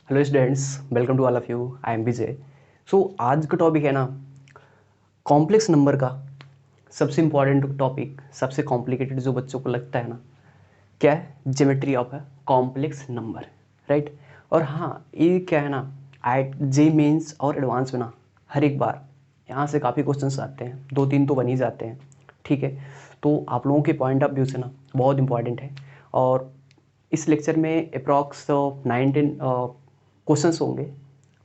Hello students, welcome to all of you. I am Vijay. So आज का topic है ना, कॉम्प्लेक्स नंबर का सबसे इम्पॉर्टेंट टॉपिक, सबसे कॉम्प्लिकेटेड जो बच्चों को लगता है ना, क्या है? ज्योमेट्री ऑफ है कॉम्प्लेक्स नंबर, राइट। और हाँ, ये क्या है ना, आई जे मेंस और एडवांस में ना हर एक बार यहाँ से काफ़ी क्वेश्चंस आते हैं, 2-3 तो बन ही जाते हैं, ठीक है। तो आप लोगों के पॉइंट ऑफ व्यू से ना बहुत इंपॉर्टेंट है। और इस लेक्चर में अप्रॉक्स 19 क्वेश्चंस होंगे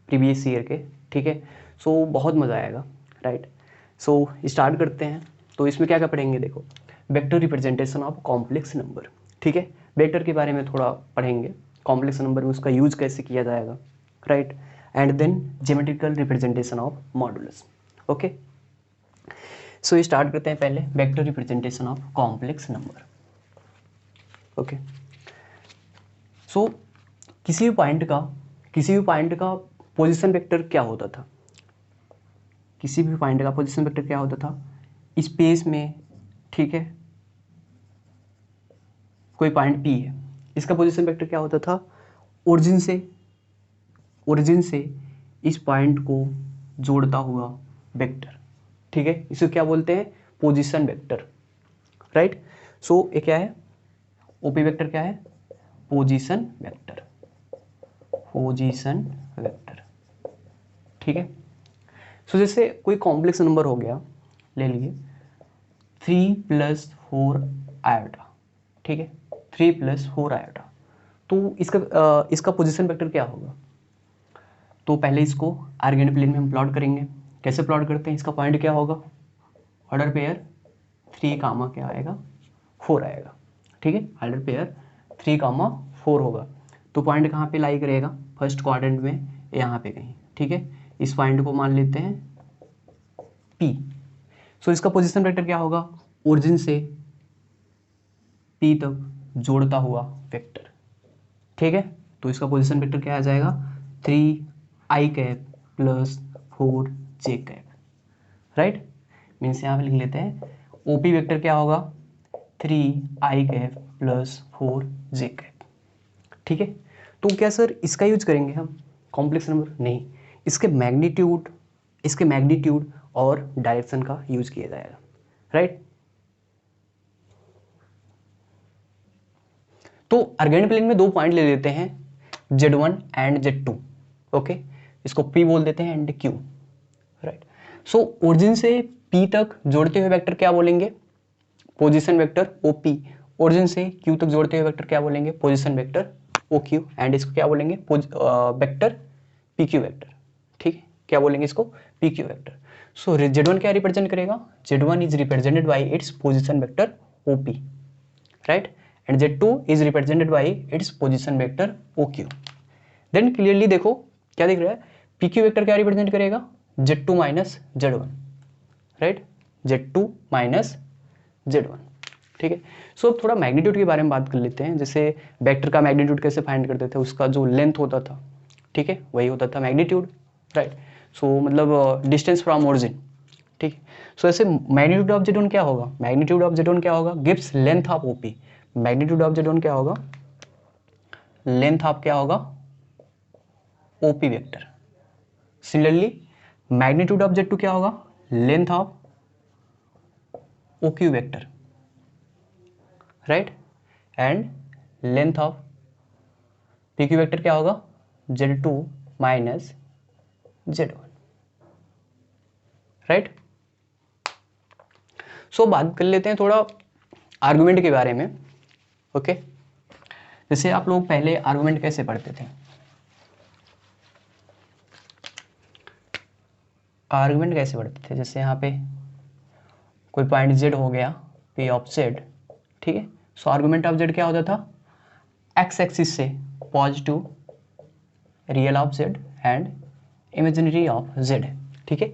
प्रीवियस ईयर के, ठीक है। सो बहुत मज़ा आएगा, राइट। सो स्टार्ट करते हैं। तो इसमें क्या क्या पढ़ेंगे, देखो, vector representation of complex number, ठीक है। वेक्टर के बारे में थोड़ा पढ़ेंगे, कॉम्प्लेक्स नंबर में उसका यूज कैसे किया जाएगा, right. And then geometrical representation of modulus, okay. So start करते हैं पहले vector representation of complex number, okay. So किसी भी पॉइंट का पोजीशन वेक्टर क्या होता था? किसी भी पॉइंट का पोजीशन वेक्टर क्या होता था? स्पेस में, ठीक है, कोई पॉइंट P है, इसका पोजीशन वेक्टर क्या होता था? ओरिजिन से इस पॉइंट को जोड़ता हुआ वेक्टर, ठीक है। इसे क्या बोलते हैं? Position vector, right. सो ये क्या है? ओपी वेक्टर क्या है? पोजीशन वेक्टर, ठीक है। सो जैसे कोई कॉम्प्लेक्स नंबर हो गया, ले लिए 3+4 आयोटा, ठीक है, 3+4 आयोटा। तो इसका पोजीशन वेक्टर क्या होगा? तो पहले इसको आर्गेन प्लेन में हम प्लॉट करेंगे। कैसे प्लॉट करते हैं? इसका पॉइंट क्या होगा? ऑर्डर पेयर 3, क्या आएगा? 4 आएगा, ठीक है। ऑर्डर पेयर 3, 4 होगा। तो पॉइंट कहाँ पे लाई करेगा? फर्स्ट क्वाड्रेंट में, यहाँ पे कहीं, ठीक है। इस पॉइंट को मान लेते हैं P। सो इसका पोजीशन वेक्टर क्या होगा? ओरिजिन से P तक जोड़ता हुआ वेक्टर, ठीक है। तो इसका पोजीशन वेक्टर क्या आ जाएगा? 3i+4j, right. मीन्स यहाँ पे लिख लेते हैं ओपी वेक्टर क्या होगा? 3i+4j, ठीक है। तो क्या सर इसका यूज करेंगे हम कॉम्प्लेक्स नंबर? नहीं, इसके मैग्नीट्यूड और डायरेक्शन का यूज किया जाएगा, राइट। तो आर्गेन प्लेन में 2 पॉइंट ले लेते हैं, Z1 एंड Z2, ओके। इसको P बोल देते हैं and Q, right. So origin से P तक जोड़ते हुए वेक्टर क्या बोलेंगे? Position vector OP। ओरिजिन से Q तक जोड़ते हुए वेक्टर क्या बोलेंगे? Position vector OQ। एंड इसको क्या बोलेंगे? वेक्टर PQ वेक्टर, ठीक है। क्या बोलेंगे इसको? PQ vector. सो Z1 क्या रिप्रेजेंट करेगा? Z1 is represented by its position vector OP, right, and Z2 is represented by its position vector OQ। then clearly देखो क्या दिख रहा है? PQ वेक्टर क्या रिप्रेजेंट करेगा? Z2 minus Z1, right, Z2 minus Z1, ठीक है। सो थोड़ा मैग्नीट्यूड के बारे में बात कर लेते हैं। जैसे वेक्टर का मैग्नीट्यूड कैसे फाइंड करते थे? उसका जो लेंथ होता था, ठीक है, वही होता था मैग्नीट्यूड, राइट। सो मतलब डिस्टेंस फ्रॉम ओरिजिन, ठीक है। सो ऐसे मैग्नीट्यूड ऑफ Z1 क्या होगा? मैग्नीट्यूड ऑफ Z1 क्या होगा? Gives length of OP। Magnitude of Z1 क्या होगा? लेंथ ऑफ क्या होगा? OP vector. Similarly magnitude of Z2 क्या होगा? Length of OQ vector, right. And length of PQ vector क्या होगा? Z2 minus Z1, right. सो बात कर लेते हैं थोड़ा आर्गुमेंट के बारे में, ओके। जैसे आप लोग पहले आर्गुमेंट कैसे पढ़ते थे? आर्गुमेंट कैसे पढ़ते थे? जैसे यहाँ पे कोई पॉइंट Z हो गया, P ऑफ Z, ठीक है। सो आर्गुमेंट ऑफ Z क्या होता था? एक्स एक्सिस से positive real of Z and imaginary of Z, ठीक है।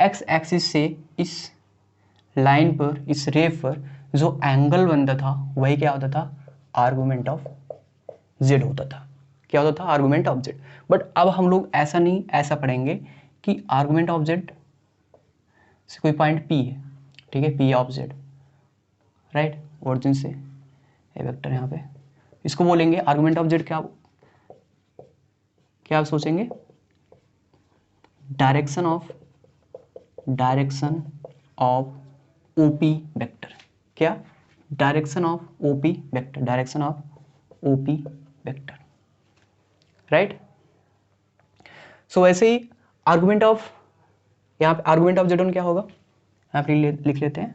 एक्स एक्सिस से इस लाइन पर, इस रे पर जो एंगल बनता था वही क्या होता था? आर्गुमेंट ऑफ Z होता था। क्या होता था? Argument of Z। बट अब हम लोग ऐसा नहीं, ऐसा पढ़ेंगे कि आर्गुमेंट ऑफ Z से कोई पॉइंट P है, ठीक है, P of Z, right, origin से ये वेक्टर यहाँ पे, इसको बोलेंगे आर्गुमेंट ऑफ Z क्या क्या आप सोचेंगे? Direction of OP vector. क्या? Direction of OP vector, direction of OP vector, right. So वैसे ही आर्गुमेंट ऑफ, यहाँ पे आर्गुमेंट ऑफ Z1 क्या होगा, यहाँ पे लिख लेते हैं।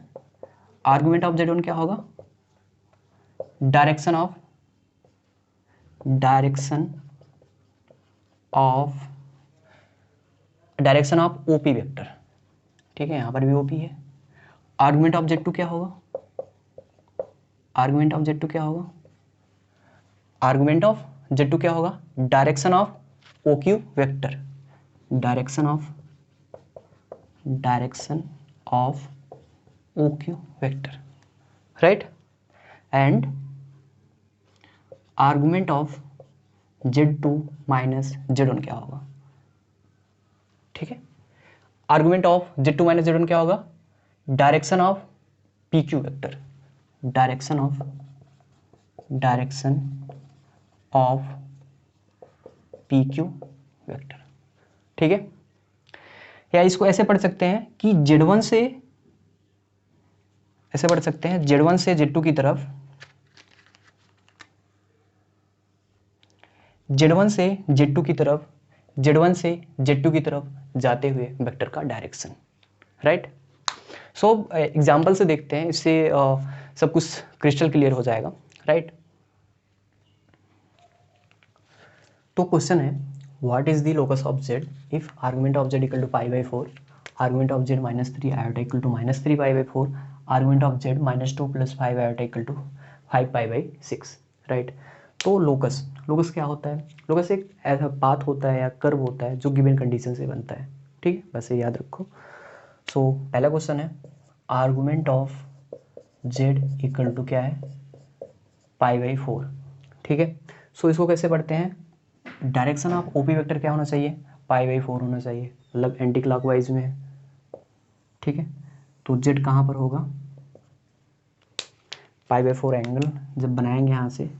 आर्गुमेंट ऑफ Z1 क्या होगा? डायरेक्शन ऑफ ओपी वेक्टर, ठीक है, यहाँ पर भी ओपी है। आर्गुमेंट ऑफ Z2 क्या होगा? आर्गुमेंट ऑफ Z2 क्या होगा? आर्गुमेंट ऑफ Z2 क्या होगा? Direction of OQ vector, direction of OQ vector, right. And argument of Z2 minus Z1 क्या होगा? ठीक है, argument of Z2 minus Z1 क्या होगा? Direction of PQ vector, direction of PQ vector, ठीक है। या इसको ऐसे पढ़ सकते हैं कि Z1 से, ऐसे पढ़ सकते हैं Z1 से Z2 की तरफ, Z1 से Z2 की तरफ, Z1 से Z2 की तरफ जाते हुए वेक्टर का डायरेक्शन, राइट। सो एग्जाम्पल से देखते हैं, इससे सब कुछ क्रिस्टल क्लियर हो जाएगा, राइट। तो क्वेश्चन है, what is the locus of Z if argument of Z equal to π/4, argument of Z -3 iota equal to -3 π/4, argument of Z -2 + 5 iota equal to 5 π/6, right. तो लोकस क्या होता है? लोकस एक ऐसा पाथ होता है या कर्व होता है जो गिवन कंडीशन से बनता है, ठीक है, बस ये याद रखो। सो पहला क्वेश्चन है, argument of Z equal to क्या है? π/4, ठीक है। सो इसको कैसे पढ़ते हैं? डायरेक्शन ऑफ ओपी वेक्टर क्या होना चाहिए? π/4 होना चाहिए, मतलब एंटी क्लॉकवाइज में है, ठीक है। तो Z कहाँ पर होगा? π/4 एंगल जब बनाएंगे यहाँ से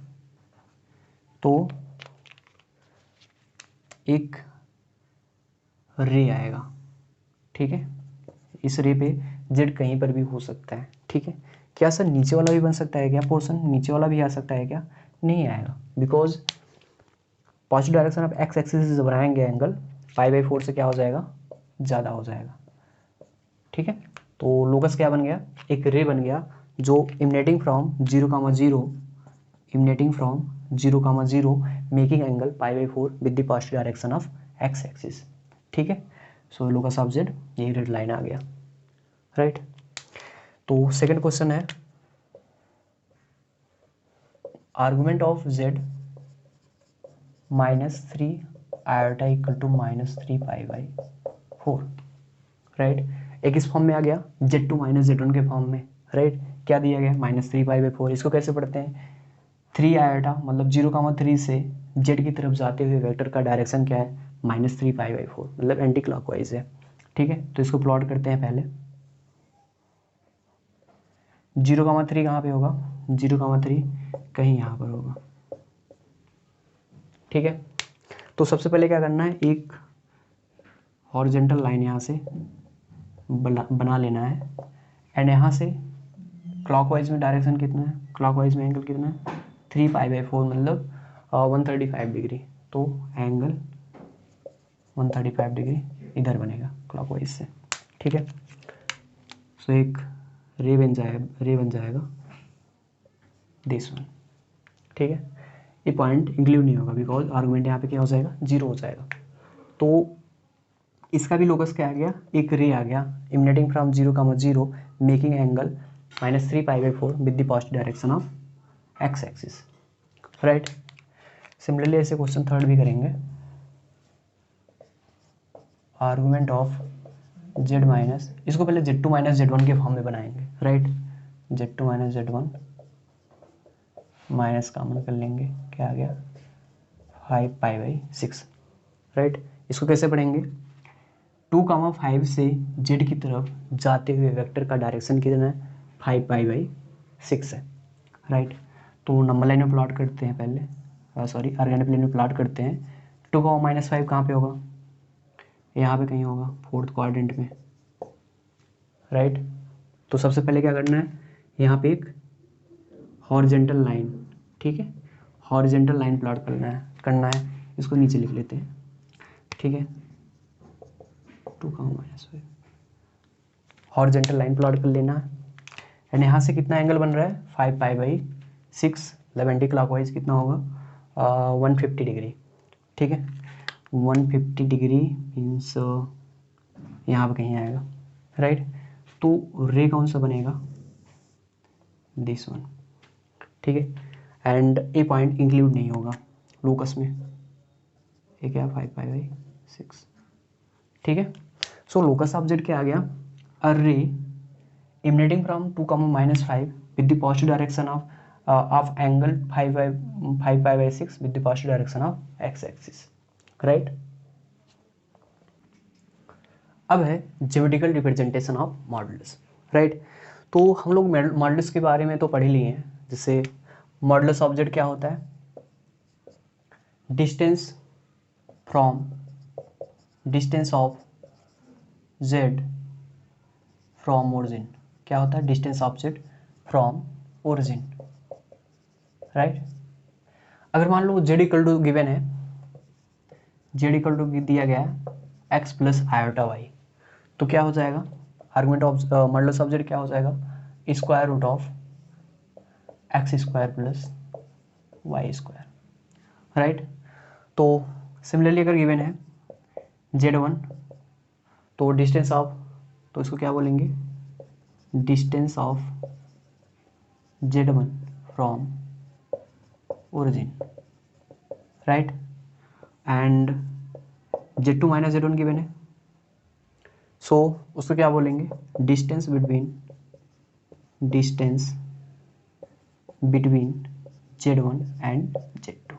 तो एक रे आएगा, ठीक है। इस रे पे Z कहीं पर भी हो सकता है, ठीक है। क्या सर नीचे वाला भी बन सकता है क्या? पोर्शन नीचे वाला भी आ सकता है क्या? नहीं आएगा, because positive direction of x axis से बनाएंगे एंगल, π/4 से क्या हो जाएगा? ज़्यादा हो जाएगा, ठीक है। तो लोकस क्या बन गया? एक रे बन गया जो emanating from 0,0 making angle π/4 with the positive direction of x axis, ठीक है। सो लोकस ऑफ Z यही रेड लाइन आ गया, राइट। तो सेकंड क्वेश्चन है, argument of Z -3 iota equal to -3 π/4, right. एक इस फॉर्म में आ गया, Z2 माइनस Z1 के फॉर्म में, राइट। क्या दिया गया? -3 π/4। इसको कैसे पढ़ते हैं? 3 आयोटा मतलब 0,3 से Z की तरफ जाते हुए वेक्टर का डायरेक्शन क्या है? -3 π/4, मतलब एंटी क्लॉकवाइज है, ठीक है। तो इसको प्लॉट करते हैं पहले। 0,3 कहाँ पे होगा? 0,3 कहीं यहाँ पर होगा, ठीक है। तो सबसे पहले क्या करना है, एक हॉरिजॉन्टल लाइन यहाँ से बना लेना है, एंड यहाँ से क्लॉकवाइज में डायरेक्शन कितना है? क्लॉकवाइज में एंगल कितना है? 3 π/4 मतलब 135 डिग्री। तो एंगल 135 डिग्री इधर बनेगा क्लॉकवाइज से, ठीक है। सो एक रे बन जाएगा दिस वन, ठीक है। ये पॉइंट इंक्लूड नहीं होगा बिकॉज आर्गुमेंट यहाँ पे क्या हो जाएगा? 0 हो जाएगा। तो इसका भी लोकस क्या आ गया? एक रे आ गया emanating from 0,0 making angle -3 π/4 with the positive direction of x axis, right. Similarly ऐसे क्वेश्चन थर्ड भी करेंगे। आर्गुमेंट ऑफ Z माइनस, इसको पहले Z2 माइनस Z1 के फॉर्म में बनाएंगे, right. Z2 minus Z1 minus common कर लेंगे, क्या आ गया? 5 π/6, राइट। इसको कैसे पढ़ेंगे? 2,5 से Z की तरफ जाते हुए वेक्टर का डायरेक्शन कितना है? 5 π/6 है, राइट। तो नंबर लाइन में प्लॉट करते हैं पहले, सॉरी ऑर्गेनिक प्लेन में प्लॉट करते हैं। 2, -5 कहाँ पे होगा, यहाँ पे कहीं होगा, फोर्थ क्वाड्रेंट में, राइट। तो सबसे पहले क्या करना है, यहाँ पे एक हॉरिजेंटल लाइन, ठीक है, हॉरिजेंटल लाइन प्लॉट करना है, इसको नीचे लिख लेते हैं, ठीक है। 2, -5 हॉरिजेंटल लाइन प्लॉट कर लेना है, एंड यहाँ से कितना एंगल बन रहा है, 5π/6, 11 एंटी क्लॉकवाइज कितना होगा, 150 डिग्री, ठीक है। 150 डिग्री मीन्स यहाँ पे कहीं आएगा, राइट। तो रे कौन सा बनेगा, दिस वन, ठीक है। एंड ए पॉइंट इंक्लूड नहीं होगा लोकस में, ये क्या 5π/6, ठीक है। सो लोकस ऑब्जेक्ट क्या आ गया, अ रे emanating from 2, -5 with the positive direction of angle 5π/6 with the positive direction of x-axis, right। अब है geometrical representation of modulus, right. तो हम लोग मॉडुलस के बारे में तो पढ़ ही लिए हैं, जैसे मॉडुलस ऑब्जेक्ट क्या होता है, distance of z from origin, क्या होता है, distance of z from origin, right. अगर मान लो z इक्वल टू गिवन है, z इक्वल टू दिया गया है x प्लस आयोटा वाई, तो क्या हो जाएगा, argument of modulus of z क्या हो जाएगा, square root of x² plus y², right. तो सिमिलरली अगर गिवन है z1, तो डिस्टेंस ऑफ, तो इसको क्या बोलेंगे, distance of z1 from origin, right. And z2 - z1 given है, सो उसको क्या बोलेंगे, distance between z1 and z2,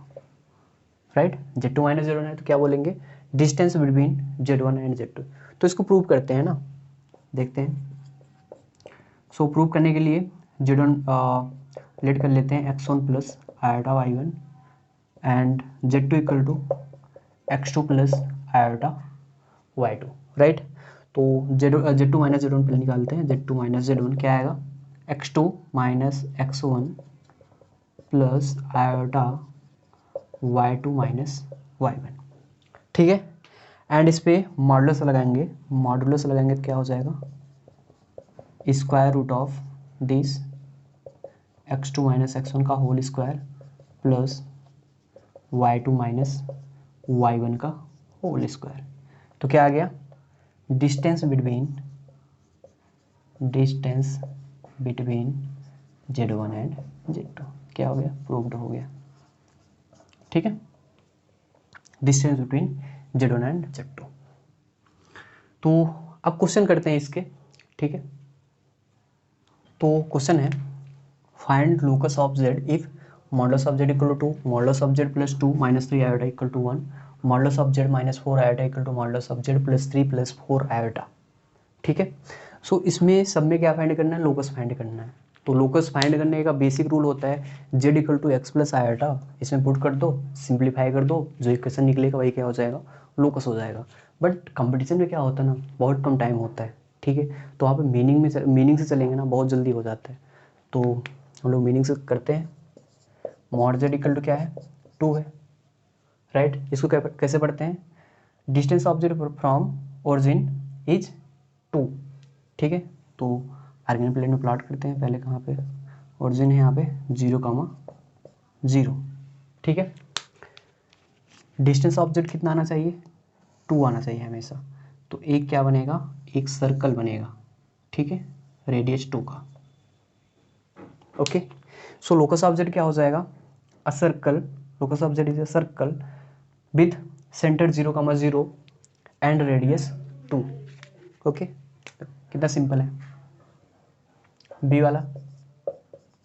right. z2 - z1 है तो क्या बोलेंगे, distance between z1 and z2। तो इसको प्रूव करते हैं ना, देखते हैं। सो प्रूव करने के लिए z1 लेट कर लेते हैं x1 plus iota y1 and z2 equal to x2 plus iota y2, right. तो z2 - z1 पहले निकालते हैं, z2 - z1 क्या आएगा, x2 - x1 plus iota y2 - y1, ठीक है। एंड इस पे मॉडुलस लगाएंगे तो क्या हो जाएगा, square root of this x2 - x1 का whole square plus y2 - y1 का होल स्क्वायर। तो क्या आ गया, distance between z1 and z2 क्या हो गया, प्रूव्ड हो गया, ठीक है। Distance between z1 and z2। तो अब क्वेश्चन करते हैं इसके, ठीक है। तो क्वेश्चन है, find locus of z if modulus of z equal to modulus of z plus 2 - 3 iota equal to 1, modulus of z - 4 iota equal to modulus of z plus 3 plus 4 iota, ठीक है। सो इसमें सब में क्या फाइंड करना है, locus find करना है। तो लोकस फाइंड करने का बेसिक रूल होता है z equal to X plus iota, इसमें पुट कर दो, सिंप्लीफाई कर दो, जो इक्वेशन निकलेगा वही क्या हो जाएगा, लोकस हो जाएगा। बट कंपटीशन में क्या होता है ना, बहुत कम टाइम होता है, ठीक है। तो आप मीनिंग से चलेंगे ना, बहुत जल्दी हो जाता है। तो हम लोग मीनिंग से करते हैं, मॉड z इक्वल टू क्या है, 2 है, राइट। इसको कैसे पढ़ते हैं, distance of z from origin is 2, ठीक है। तो आर्गेन प्लेन में प्लॉट करते हैं, पहले कहाँ पे ओरिजिन है, यहाँ पे 0, ठीक है। डिस्टेंस ऑफ z कितना आना चाहिए, 2 आना चाहिए हमेशा। तो एक क्या बनेगा, एक सर्कल बनेगा, ठीक है, रेडियस 2 का, okay. So locus of z क्या हो जाएगा, a circle, locus of z is a circle with centre 0, and radius 2, okay. कितना सिंपल है, बी वाला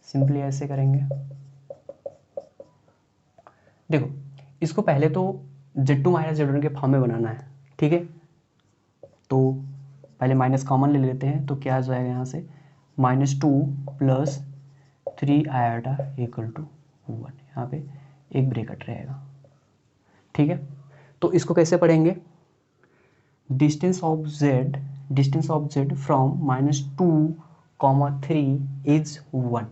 सिंपली ऐसे करेंगे। देखो इसको पहले तो z2 - z1 के फॉर्म में बनाना है, ठीक है। तो पहले माइनस कॉमन ले लेते हैं, तो क्या आ जाएगा यहाँ से, -2 प्लस 3 आयोटा इक्वल टू 1, यहाँ पे एक ब्रैकेट रहेगा, ठीक है। तो इसको कैसे पढ़ेंगे, distance of z from -2, 3 is 1।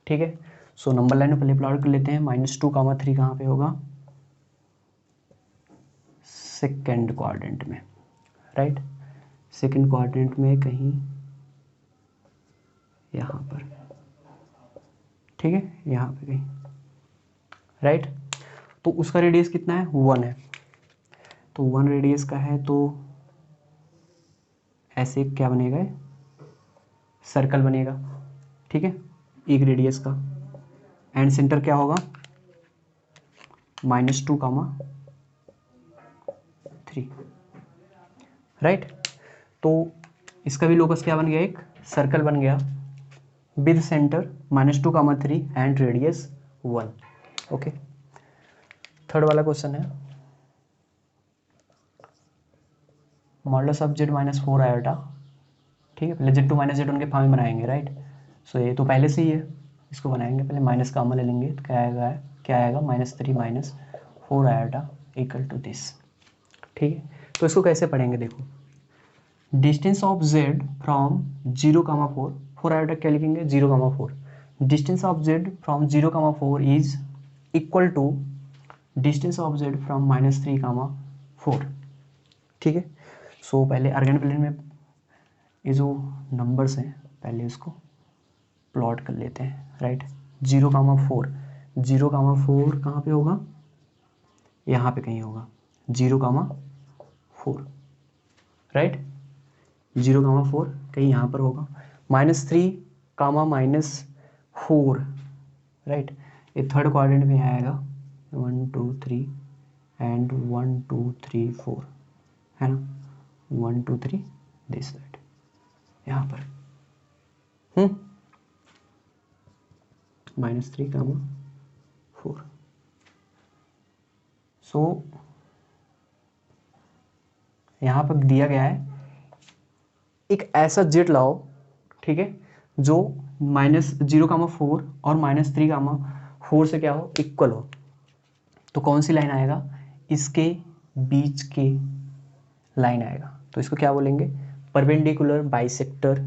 ठीक है, सो नंबर लाइन में पहले प्लॉट कर लेते हैं। -2, 3 कहाँ पे होगा, सेकेंड क्वाड्रेंट में, राइट, सेकेंड क्वाड्रेंट में कहीं यहाँ पर, ठीक है, यहाँ पे कहीं, राइट। तो उसका रेडियस कितना है, 1 है, तो 1 रेडियस का है, तो ऐसे क्या बनेगा, सर्कल बनेगा, ठीक है, एक रेडियस का, एंड सेंटर क्या होगा, -2, 3, राइट। तो इसका भी लोकस क्या बन गया, एक सर्कल बन गया with centre -2, 3 and radius 1। Okay, third वाला क्वेश्चन है, मॉडुलस ऑफ z -4 आयोटा। ठीक है, पहले z2 -z1 के फॉर्म में बनाएंगे, राइट। सो ये तो पहले से ही है, इसको बनाएंगे, पहले माइनस का ले लेंगे, तो क्या आएगा, -3 -4 आयोटा इक्वल टू दिस। ठीक है, तो इसको कैसे पढ़ेंगे, देखो, distance of z from 0, 4, 4 iota क्या लिखेंगे, 0, 4, distance of z from 0, 4 is equal to distance of z from -3, 4। ठीक है, सो पहले अर्गेन प्लेन में ये जो नंबर्स हैं पहले इसको प्लॉट कर लेते हैं, राइट। 0, 4, 0, 4 कहाँ पे होगा, यहाँ पे कहीं होगा, 0, 4, राइट, 0, 4 कहीं यहाँ पर होगा, -3, -4, राइट, ये थर्ड क्वाड्रेंट में आएगा, 1 2 3 एंड 1 2 3 4, है ना, 1 2 3 दिस साइड यहाँ पर, -3, 4। सो यहाँ पर दिया गया है एक ऐसा जेट लाओ, ठीक है, जो -0, 4 और -3, 4 से क्या हो, इक्वल हो। तो कौन सी लाइन आएगा, इसके बीच के लाइन आएगा, तो इसको क्या बोलेंगे, परपेंडिकुलर बाइसेक्टर।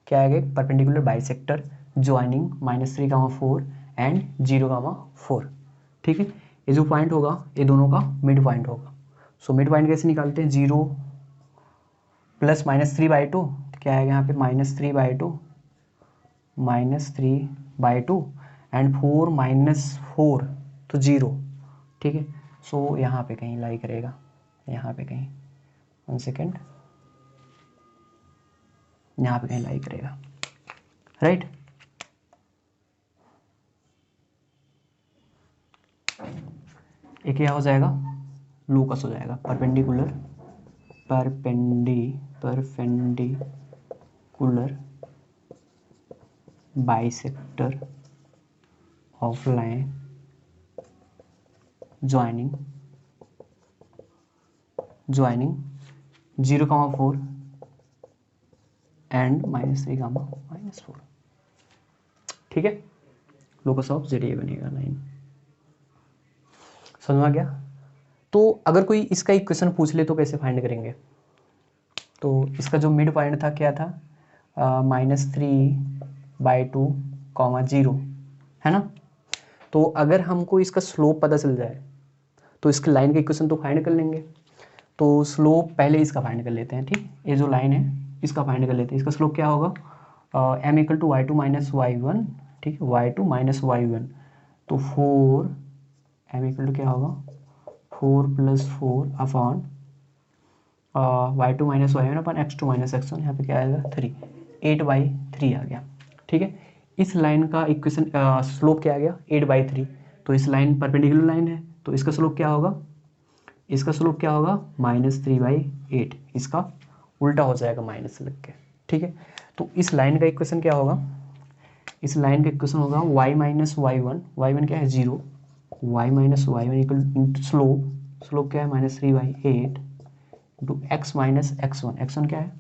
क्या आएगा, परपेंडिकुलर बाइसेक्टर ज्वाइनिंग -3, 4 एंड 0, 4। ठीक है, ये जो पॉइंट होगा ये दोनों का मिड पॉइंट होगा। सो मिड पॉइंट कैसे निकालते हैं, 0 प्लस -3/2, क्या आएगा यहाँ पे, -3/2, -3/2 एंड 4 -4 तो 0। ठीक है, सो यहाँ पे कहीं लाई करेगा, यहाँ पे कहीं, 1 सेकेंड, यहाँ पे कहीं लाई करेगा, राइट। एक क्या हो जाएगा, लोकस हो जाएगा, perpendicular bisector of line joining 0, 4 and -3, -4। ठीक है, लोकस ऑफ जेड ये बनेगा लाइन, समझ में आ गया। तो अगर कोई इसका एक क्वेश्चन पूछ ले तो कैसे फाइंड करेंगे, तो इसका जो मिड पॉइंट था क्या था, -3/2, 0, है ना। तो अगर हमको इसका स्लोप पता चल जाए तो इसके लाइन के इक्वेशन तो फाइंड कर लेंगे। तो स्लोप पहले इसका फाइंड कर लेते हैं, ठीक, ये जो लाइन है इसका फाइंड कर लेते हैं। इसका स्लोप क्या होगा, m = y2 - y1, ठीक है, y2 - y1, तो 4 m = क्या होगा, 4 + 4 अपॉन y2 - y1 अपन x2 - x1, यहाँ पे क्या आएगा 3, 8/3 आ गया। ठीक है, इस लाइन का इक्वेशन स्लोप क्या आ गया, 8/3। तो इस लाइन परपेंडिकुलर लाइन है, तो इसका स्लोप क्या होगा, -3/8, इसका उल्टा हो जाएगा माइनस लग के। ठीक है, तो इस लाइन का इक्वेशन क्या होगा, इस लाइन का इक्वेशन होगा y - y1 क्या है 0, y - y1 इक्वल स्लोप क्या है -3/8 इंटू x - x1 क्या है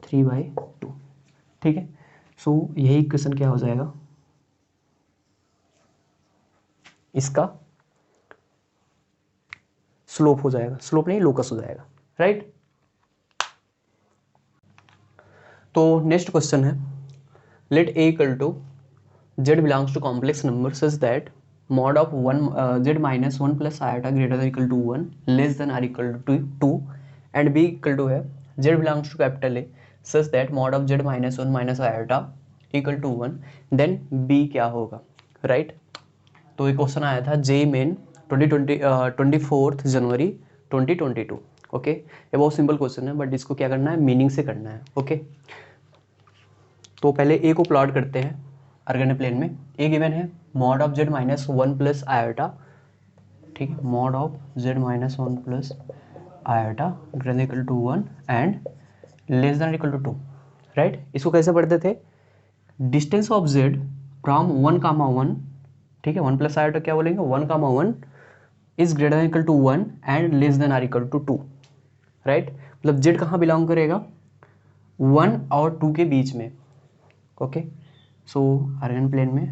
3/2। ठीक है, सो यही इक्वेशन क्या हो जाएगा, इसका स्लोप हो जाएगा, स्लोप नहीं लोकस हो जाएगा, राइट। तो नेक्स्ट क्वेश्चन है, let A equal to z belongs to complex number such that mod of 1 z minus 1 plus iota greater than equal to 1 less than or equal to 2 and b equal to है z belongs to capital A such that mod of z minus 1 minus iota equal to 1 then b क्या होगा, right. तो ये question आया था जे main 24 जनवरी 2022। Okay, ये बहुत simple question है, बट इसको क्या करना है, मीनिंग से करना है। ओके, तो पहले ए को प्लॉट करते हैं ऑर्गेनिक प्लेन में। ए गिवन है mod of Z minus 1 plus iota, ठीक है, mod of Z minus 1 plus iota greater equal to 1 and less than equal to 2, right. इसको कैसे पढ़ते थे, distance of Z from 1 comma 1, ठीक है, 1 प्लस आयोटा क्या बोलेंगे, 1 comma 1 is greater equal to 1 and less than or equal to 2, राइट। मतलब जेड कहाँ बिलोंग करेगा, 1 और 2 के बीच में। ओके, सो आर्गन प्लेन में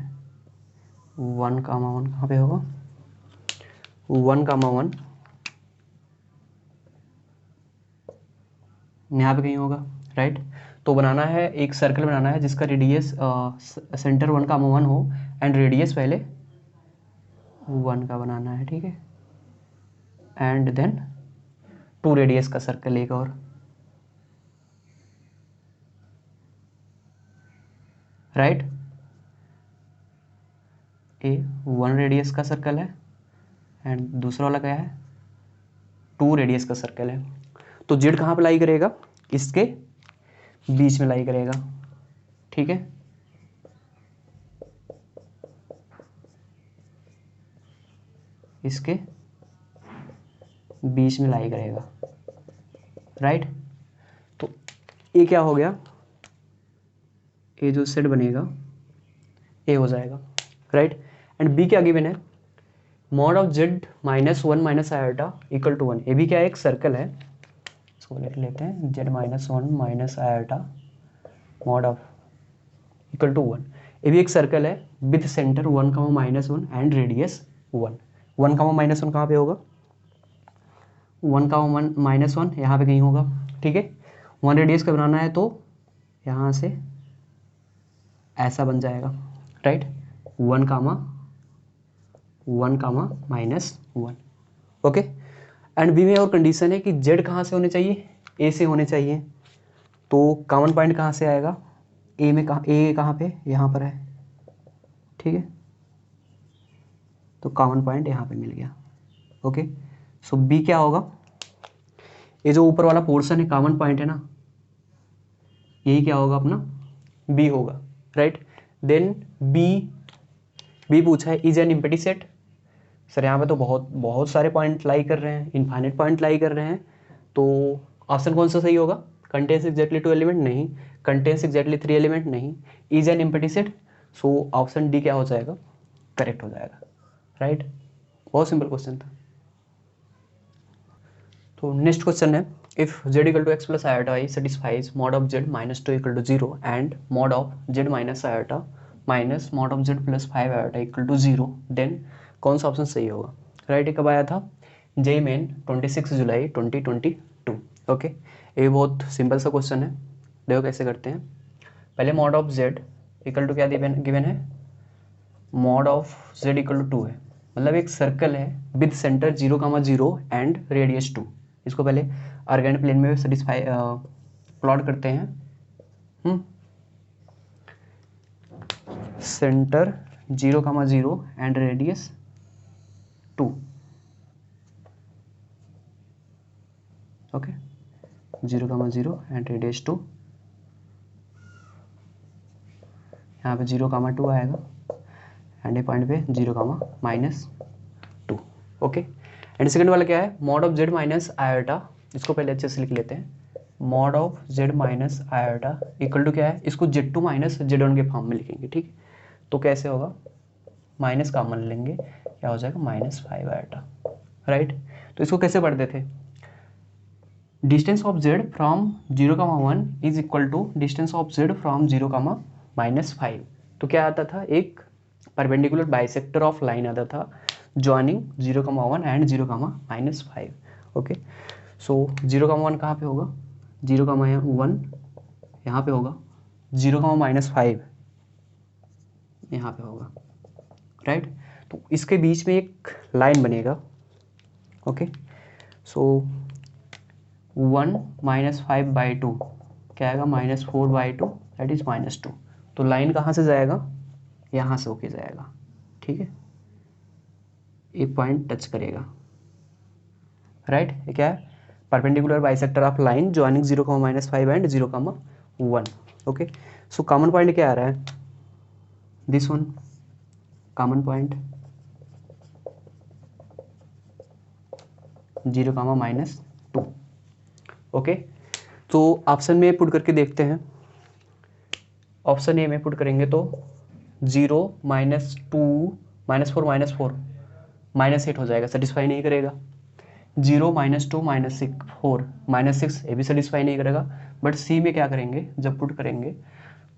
1 कामा 1 कहाँ पे होगा, 1 कामा 1 यहाँ पे कहीं होगा, राइट। तो बनाना है, एक सर्कल बनाना है जिसका रेडियस सेंटर 1 कामा 1 हो एंड रेडियस पहले 1 का बनाना है, ठीक है, एंड देन 2 रेडियस का सर्कल एक और, राइट। ए 1 रेडियस का सर्कल है एंड दूसरा वाला क्या है, 2 रेडियस का सर्कल है। तो जेड कहाँ पे लाई करेगा, इसके बीच में लाई करेगा, ठीक है। इसके बीच में लाई करेगा, राइट। तो ये क्या हो गया, ये जो सेट बनेगा ए हो जाएगा, राइट। एंड बी क्या गिवन है, mod of Z minus 1 minus iota equal to 1। ये भी क्या है, एक सर्कल है, इसको लिख लेते हैं, Z minus 1 minus iota mod of equal to 1। ये भी एक सर्कल है with centre 1 comma minus 1 and radius 1। 1 comma minus 1 कहाँ पे होगा, 1 कामा माइनस 1 यहाँ पे कहीं होगा, ठीक है। 1 रेडियस का बनाना है तो यहाँ से ऐसा बन जाएगा, right, 1 comma minus 1। Okay, and B में और कंडीशन है कि जेड कहाँ से होने चाहिए, ए से होने चाहिए। तो कॉमन पॉइंट कहाँ से आएगा, ए में, कहाँ पे, यहाँ पर है, ठीक है। तो कॉमन पॉइंट यहाँ पे मिल गया। ओके, सो बी क्या होगा, ये जो ऊपर वाला पोर्शन है कॉमन पॉइंट है ना, यही क्या होगा अपना, बी होगा, राइट। देन बी पूछा है is an empty set. Sir यहाँ पे तो बहुत सारे पॉइंट लाई कर रहे हैं, इनफाइनाइट पॉइंट लाई कर रहे हैं, तो ऑप्शन कौन सा सही होगा, कंटेन्स एग्जैक्टली 2 एलिमेंट नहीं, कंटेन्स एग्जैक्टली 3 एलिमेंट नहीं, is an empty set, so option D क्या हो जाएगा, करेक्ट हो जाएगा, राइट। बहुत सिंपल क्वेश्चन था। तो नेक्स्ट क्वेश्चन है, if z equal to X plus iota I satisfies mod of z minus 2 equal to 0 and mod of z minus iota minus mod of z plus 5 iota equal to 0, then कौन सा option सही होगा, right. ये कब आया था, जे main 26 जुलाई 2022। Okay, ये बहुत सिंपल सा क्वेश्चन है, देखो कैसे करते हैं। पहले mod of z equal to क्या गिवन है, mod of z equal to 2 है, मतलब एक सर्कल है with centre 0 comma 0 and radius 2। इसको पहले ऑर्गेनिक प्लेन में सेटिस्फाई प्लॉट करते हैं। Centre 0 comma 0 and radius 2। Okay, 0 comma 0 and radius 2, यहाँ पे 0 कामा 2 आएगा एंड ये पॉइंट पे 0 comma minus 2। Okay, and second वाला क्या है, mod of Z minus iota, इसको पहले अच्छे से लिख लेते हैं, mod of Z minus iota equal to क्या है, इसको Z2 माइनस Z1 के फॉर्म में लिखेंगे, ठीक। तो कैसे होगा, माइनस कॉमन लेंगे, क्या हो जाएगा, -5 आयोटा, राइट। तो इसको कैसे पढ़ते थे, distance of z from 0 comma 1 is equal to distance of z from 0 comma -5। तो क्या आता था, एक परपेंडिकुलर बाइसेक्टर ऑफ लाइन आता था ज्वाइनिंग 0,1 एंड 0,-5। ओके, सो 0,1 कहाँ पे होगा, 0,1 यहाँ पे होगा, 0,-5 यहाँ पे होगा, राइट। तो इसके बीच में एक लाइन बनेगा। ओके, सो 1 -5/2 क्या आएगा, -4/2 दैट इज -2। तो लाइन कहाँ से जाएगा, यहाँ से होके जाएगा, ठीक है, एक पॉइंट टच करेगा, राइट। ये क्या है, perpendicular bisector of line joining 0,-5 and 0,1। Okay, so common point क्या आ रहा है, this one common point 0,-2। Okay, तो ऑप्शन में पुट करके देखते हैं। ऑप्शन ए में पुट करेंगे तो 0 -2 -4 -8 हो जाएगा, सेटिस्फाई नहीं करेगा। 0 -2 -4 -6 ये भी सेटिस्फाई नहीं करेगा। बट सी में क्या करेंगे, जब पुट करेंगे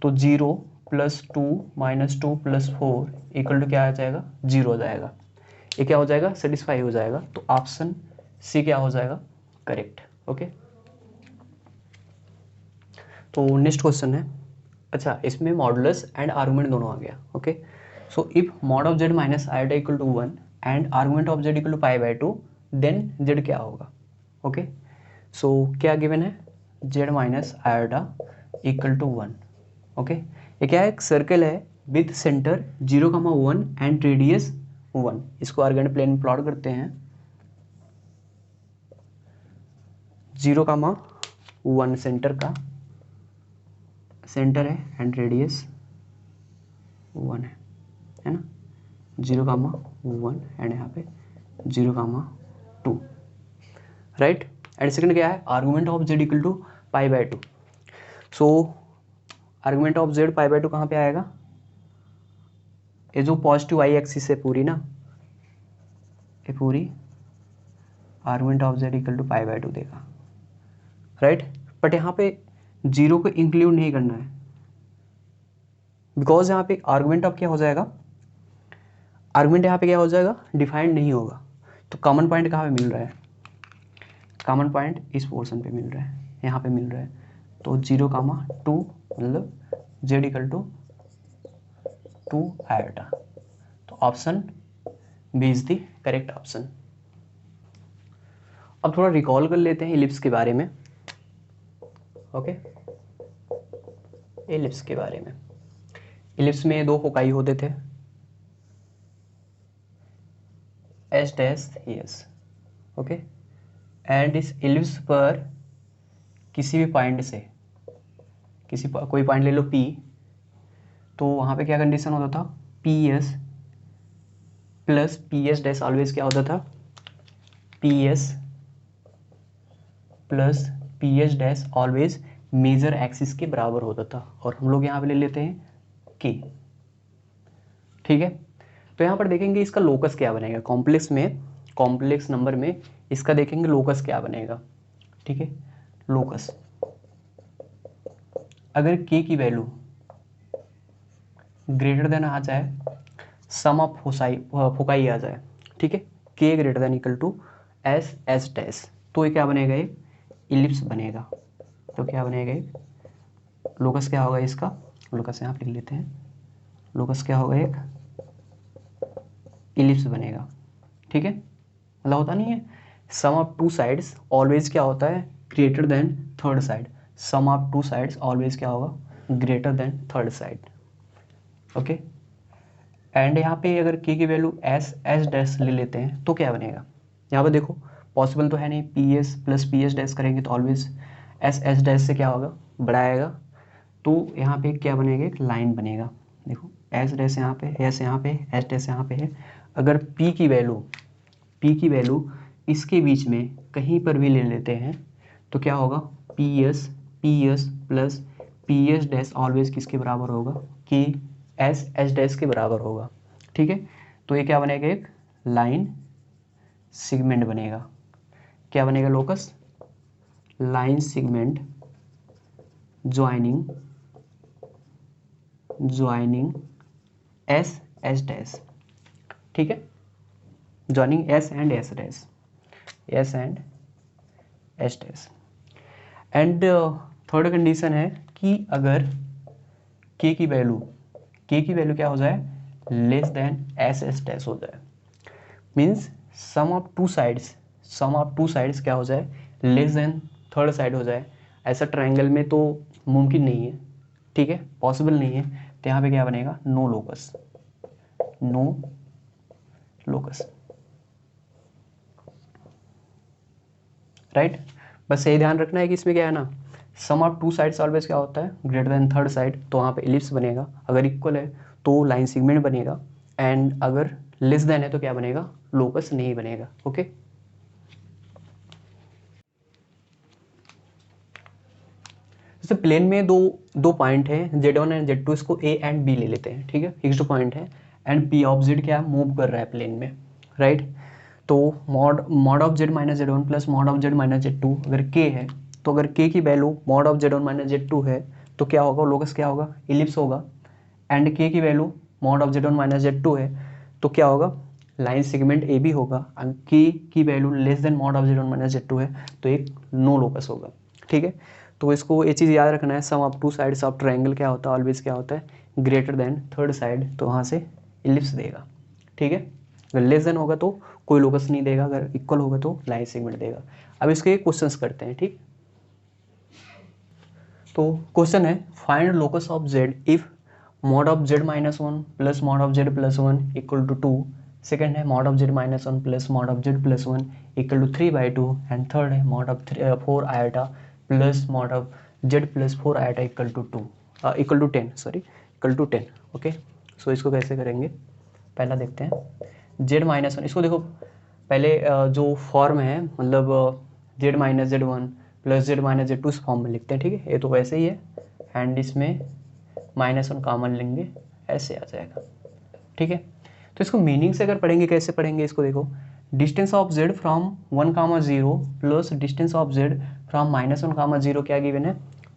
तो 0 + 2 -2 + 4 इक्वल टू क्या आ जाएगा, 0 हो जाएगा। ये क्या हो जाएगा, सेटिस्फाई हो जाएगा। तो ऑप्शन सी क्या हो जाएगा, करेक्ट। ओके, तो नेक्स्ट क्वेश्चन है, अच्छा इसमें मॉडुलस एंड आर्गुमेंट दोनों आ गया। Okay, so if mod of z minus iota equal to 1 and argument of z equal to π/2 then z क्या होगा। ओके, सो क्या गिवन है, z minus iota equal to 1। Okay, ये क्या है, एक सर्कल है विथ सेंटर 0,1 एंड रेडियस 1। इसको आर्गेंट प्लेन में प्लॉट करते हैं, 0,1 सेंटर है एंड रेडियस 1 है ना, 0,1 एंड यहाँ पे 0,2, राइट। एंड सेकंड क्या है, argument of z equal to π/2। So argument of z π/2 कहाँ पे आएगा, ये जो पॉजिटिव y एक्सिस है पूरी ना, ये पूरी argument of z equal to π/2 देगा, राइट। बट यहाँ पे 0 को इंक्लूड नहीं करना है, बिकॉज यहाँ पे आर्गुमेंट ऑफ क्या हो जाएगा, आर्गुमेंट यहाँ पे क्या हो जाएगा, डिफाइंड नहीं होगा। तो कॉमन पॉइंट कहाँ पे मिल रहा है, कॉमन पॉइंट इस पोर्शन पे मिल रहा है, यहाँ पे मिल रहा है। तो 0,2 मतलब z इक्वल टू 2 आयोटा। तो option B is the correct option. अब थोड़ा रिकॉल कर लेते हैं इलिप्स के बारे में। ओके, इलिप्स के बारे में, इलिप्स में दो फोकाई होते थे, S dash S. Okay, and इस इलिप्स पर किसी भी पॉइंट से, कोई पॉइंट ले लो P, तो वहाँ पे क्या कंडीशन होता था, PS plus PS dash always क्या होता था, PS plus PS dash always major axis के बराबर होता था। और हम लोग यहाँ पे ले लेते हैं K, ठीक है। तो यहाँ पर देखेंगे इसका लोकस क्या बनेगा, कॉम्प्लेक्स में, कॉम्प्लेक्स नंबर में इसका देखेंगे लोकस क्या बनेगा, ठीक है। लोकस अगर K की वैल्यू ग्रेटर देन आ जाए, सम ऑफ फोकाई आ जाए, ठीक है, K greater than equal to S dash, तो ये क्या बनेगा, एक इलिप्स बनेगा। तो क्या बनेगा, एक लोकस क्या होगा इसका, लोकस यहाँ पे लिख लेते हैं, लोकस क्या होगा, एक इलिप्स बनेगा, ठीक है। मतलब होता नहीं है, sum of two sides always क्या होता है, greater than third side, sum of two sides always क्या होगा, greater than third side. Okay, and यहाँ पे अगर K की वैल्यू एस डैश ले लेते हैं तो क्या बनेगा, यहाँ पे देखो पॉसिबल तो है नहीं, PS प्लस PS डैश करेंगे तो ऑलवेज एस डैश से क्या होगा, बड़ा आएगा। तो यहाँ पे क्या बनेगा, एक लाइन बनेगा, देखो एस डैश यहाँ पे, एस यहाँ पे, एस डैश यहाँ पे है। अगर P की वैल्यू इसके बीच में कहीं पर भी ले लेते हैं तो क्या होगा, PS plus PS dash always किसके बराबर होगा, कि एस डैश के बराबर होगा, ठीक है। तो ये क्या बनेगा, एक लाइन सेगमेंट बनेगा। क्या बनेगा, locus line segment joining S dash, ठीक है। Joining S and S dash, S and S dash. And third condition है कि अगर के की वैल्यू क्या हो जाए, less than S S dash हो जाए, means sum of two sides क्या हो जाए, लेस देन थर्ड साइड हो जाए। ऐसा ट्रायंगल में तो मुमकिन नहीं है, ठीक है, पॉसिबल नहीं है। तो यहाँ पे क्या बनेगा, नो लोकस, राइट। बस यही ध्यान रखना है कि इसमें क्या है ना, सम ऑफ टू साइड्स ऑलवेज क्या होता है, ग्रेटर देन थर्ड साइड, तो वहाँ पे इलिप्स बनेगा। अगर इक्वल है तो लाइन सेगमेंट बनेगा, एंड अगर लेस देन है तो क्या बनेगा, लोकस नहीं बनेगा। ओके, जैसे प्लेन में दो पॉइंट है Z1 एंड Z2, इसको A एंड B ले लेते हैं, ठीक है, फिक्स्ड पॉइंट है, एंड P ऑफ Z क्या मूव कर रहा है प्लेन में, राइट। तो mod of Z minus Z1 plus mod of Z minus Z2 अगर K है, तो अगर K की value mod of Z1 minus Z2 है तो क्या होगा, लोकस क्या होगा, इलिप्स होगा। एंड K की value mod of Z1 minus Z2 है तो क्या होगा, लाइन सेगमेंट ए बी होगा। K की value less than mod of Z1 minus Z2 है तो एक नो लोकस होगा, ठीक है। तो इसको ये चीज़ याद रखना है, sum of two sides of triangle क्या होता है, ऑलवेज क्या होता है, ग्रेटर देन थर्ड साइड, तो वहाँ से इलिप्स देगा, ठीक है। अगर लेस देन होगा तो कोई लोकस नहीं देगा, अगर इक्वल होगा तो लाइन सेगमेंट देगा। अब इसके क्वेश्चंस करते हैं, ठीक। तो क्वेश्चन है, find locus of Z if mod of Z minus one plus mod of Z plus one equal to 2। Second है mod of Z minus one plus mod of Z plus one equal to 3/2। And third है mod of 4 iota plus mod of Z plus 4 iota equal to 10। Okay, so इसको कैसे करेंगे, पहला देखते हैं। Z minus one, इसको देखो पहले जो फॉर्म है, मतलब Z minus Z1 plus Z minus Z2 इस फॉर्म में लिखते हैं, ठीक है, ये तो वैसे ही है। एंड इसमें -1 कॉमन लेंगे, ऐसे आ जाएगा, ठीक है। तो इसको मीनिंग से अगर पढ़ेंगे, कैसे पढ़ेंगे इसको, देखो distance of Z from 1, 0 plus distance of Z from -1, 0 क्या गिवन है,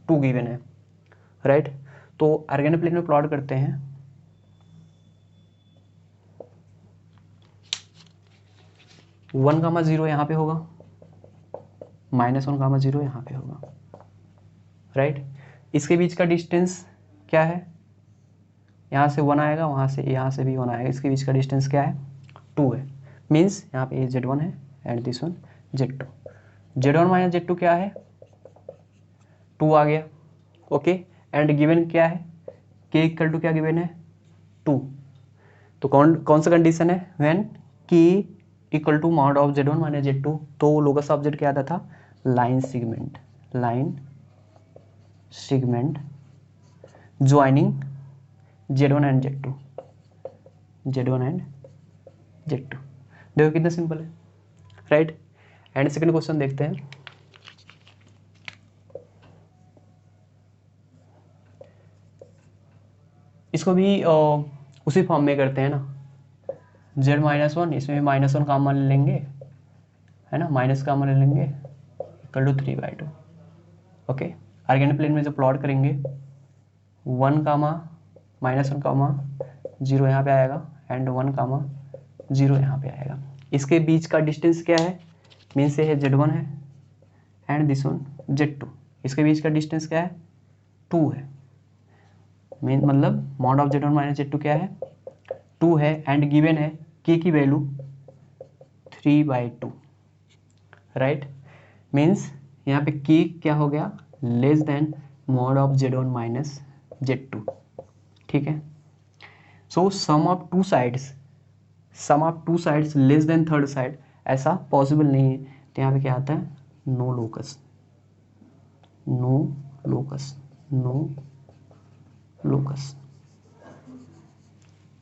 2 गिवन है, राइट। तो ऑर्गेनिक प्लेन में प्लॉट करते हैं। 1, 0 यहाँ पे होगा, -1, 0 यहाँ पे होगा, राइट। इसके बीच का डिस्टेंस क्या है, यहाँ से 1 आएगा, वहाँ से यहाँ से भी 1 आएगा, इसके बीच का डिस्टेंस क्या है, 2 है। मीन्स यहाँ पे Z1 है and this one Z2। Z1 minus Z2 क्या है, 2 आ गया, ओके। एंड गिवन क्या है, K इक्वल टू क्या गिवन है, 2। तो कौन सा कंडीशन है, when K equal to mod of Z1 minus Z2, तो लोकस ऑफ Z क्या आता था, line segment joining Z1 and Z2, देखो कितना सिंपल है, राइट। एंड सेकंड क्वेश्चन देखते हैं। इसको भी उसी फॉर्म में करते हैं ना, Z -1, इसमें भी -1 कॉमन ले लेंगे, है ना, माइनस कॉमन ले लेंगे, equal to 3/2। Okay, organic plane में जो प्लॉट करेंगे, 1, -1, 0 यहाँ पे आएगा, एंड 1, 0 यहाँ पे आएगा। इसके बीच का डिस्टेंस क्या है, मीन से है Z1 है एंड दिस वन Z2। इसके बीच का डिस्टेंस क्या है, 2 है। मीन मतलब mod of Z1 minus Z2 क्या है, 2 है। एंड गिवन है K की वैल्यू 3/2, राइट। मीन्स यहाँ पे K क्या हो गया, less than mod of Z1 minus Z2, ठीक है। So sum of two sides less than third side, ऐसा पॉसिबल नहीं है। तो यहाँ पे क्या आता है, no locus,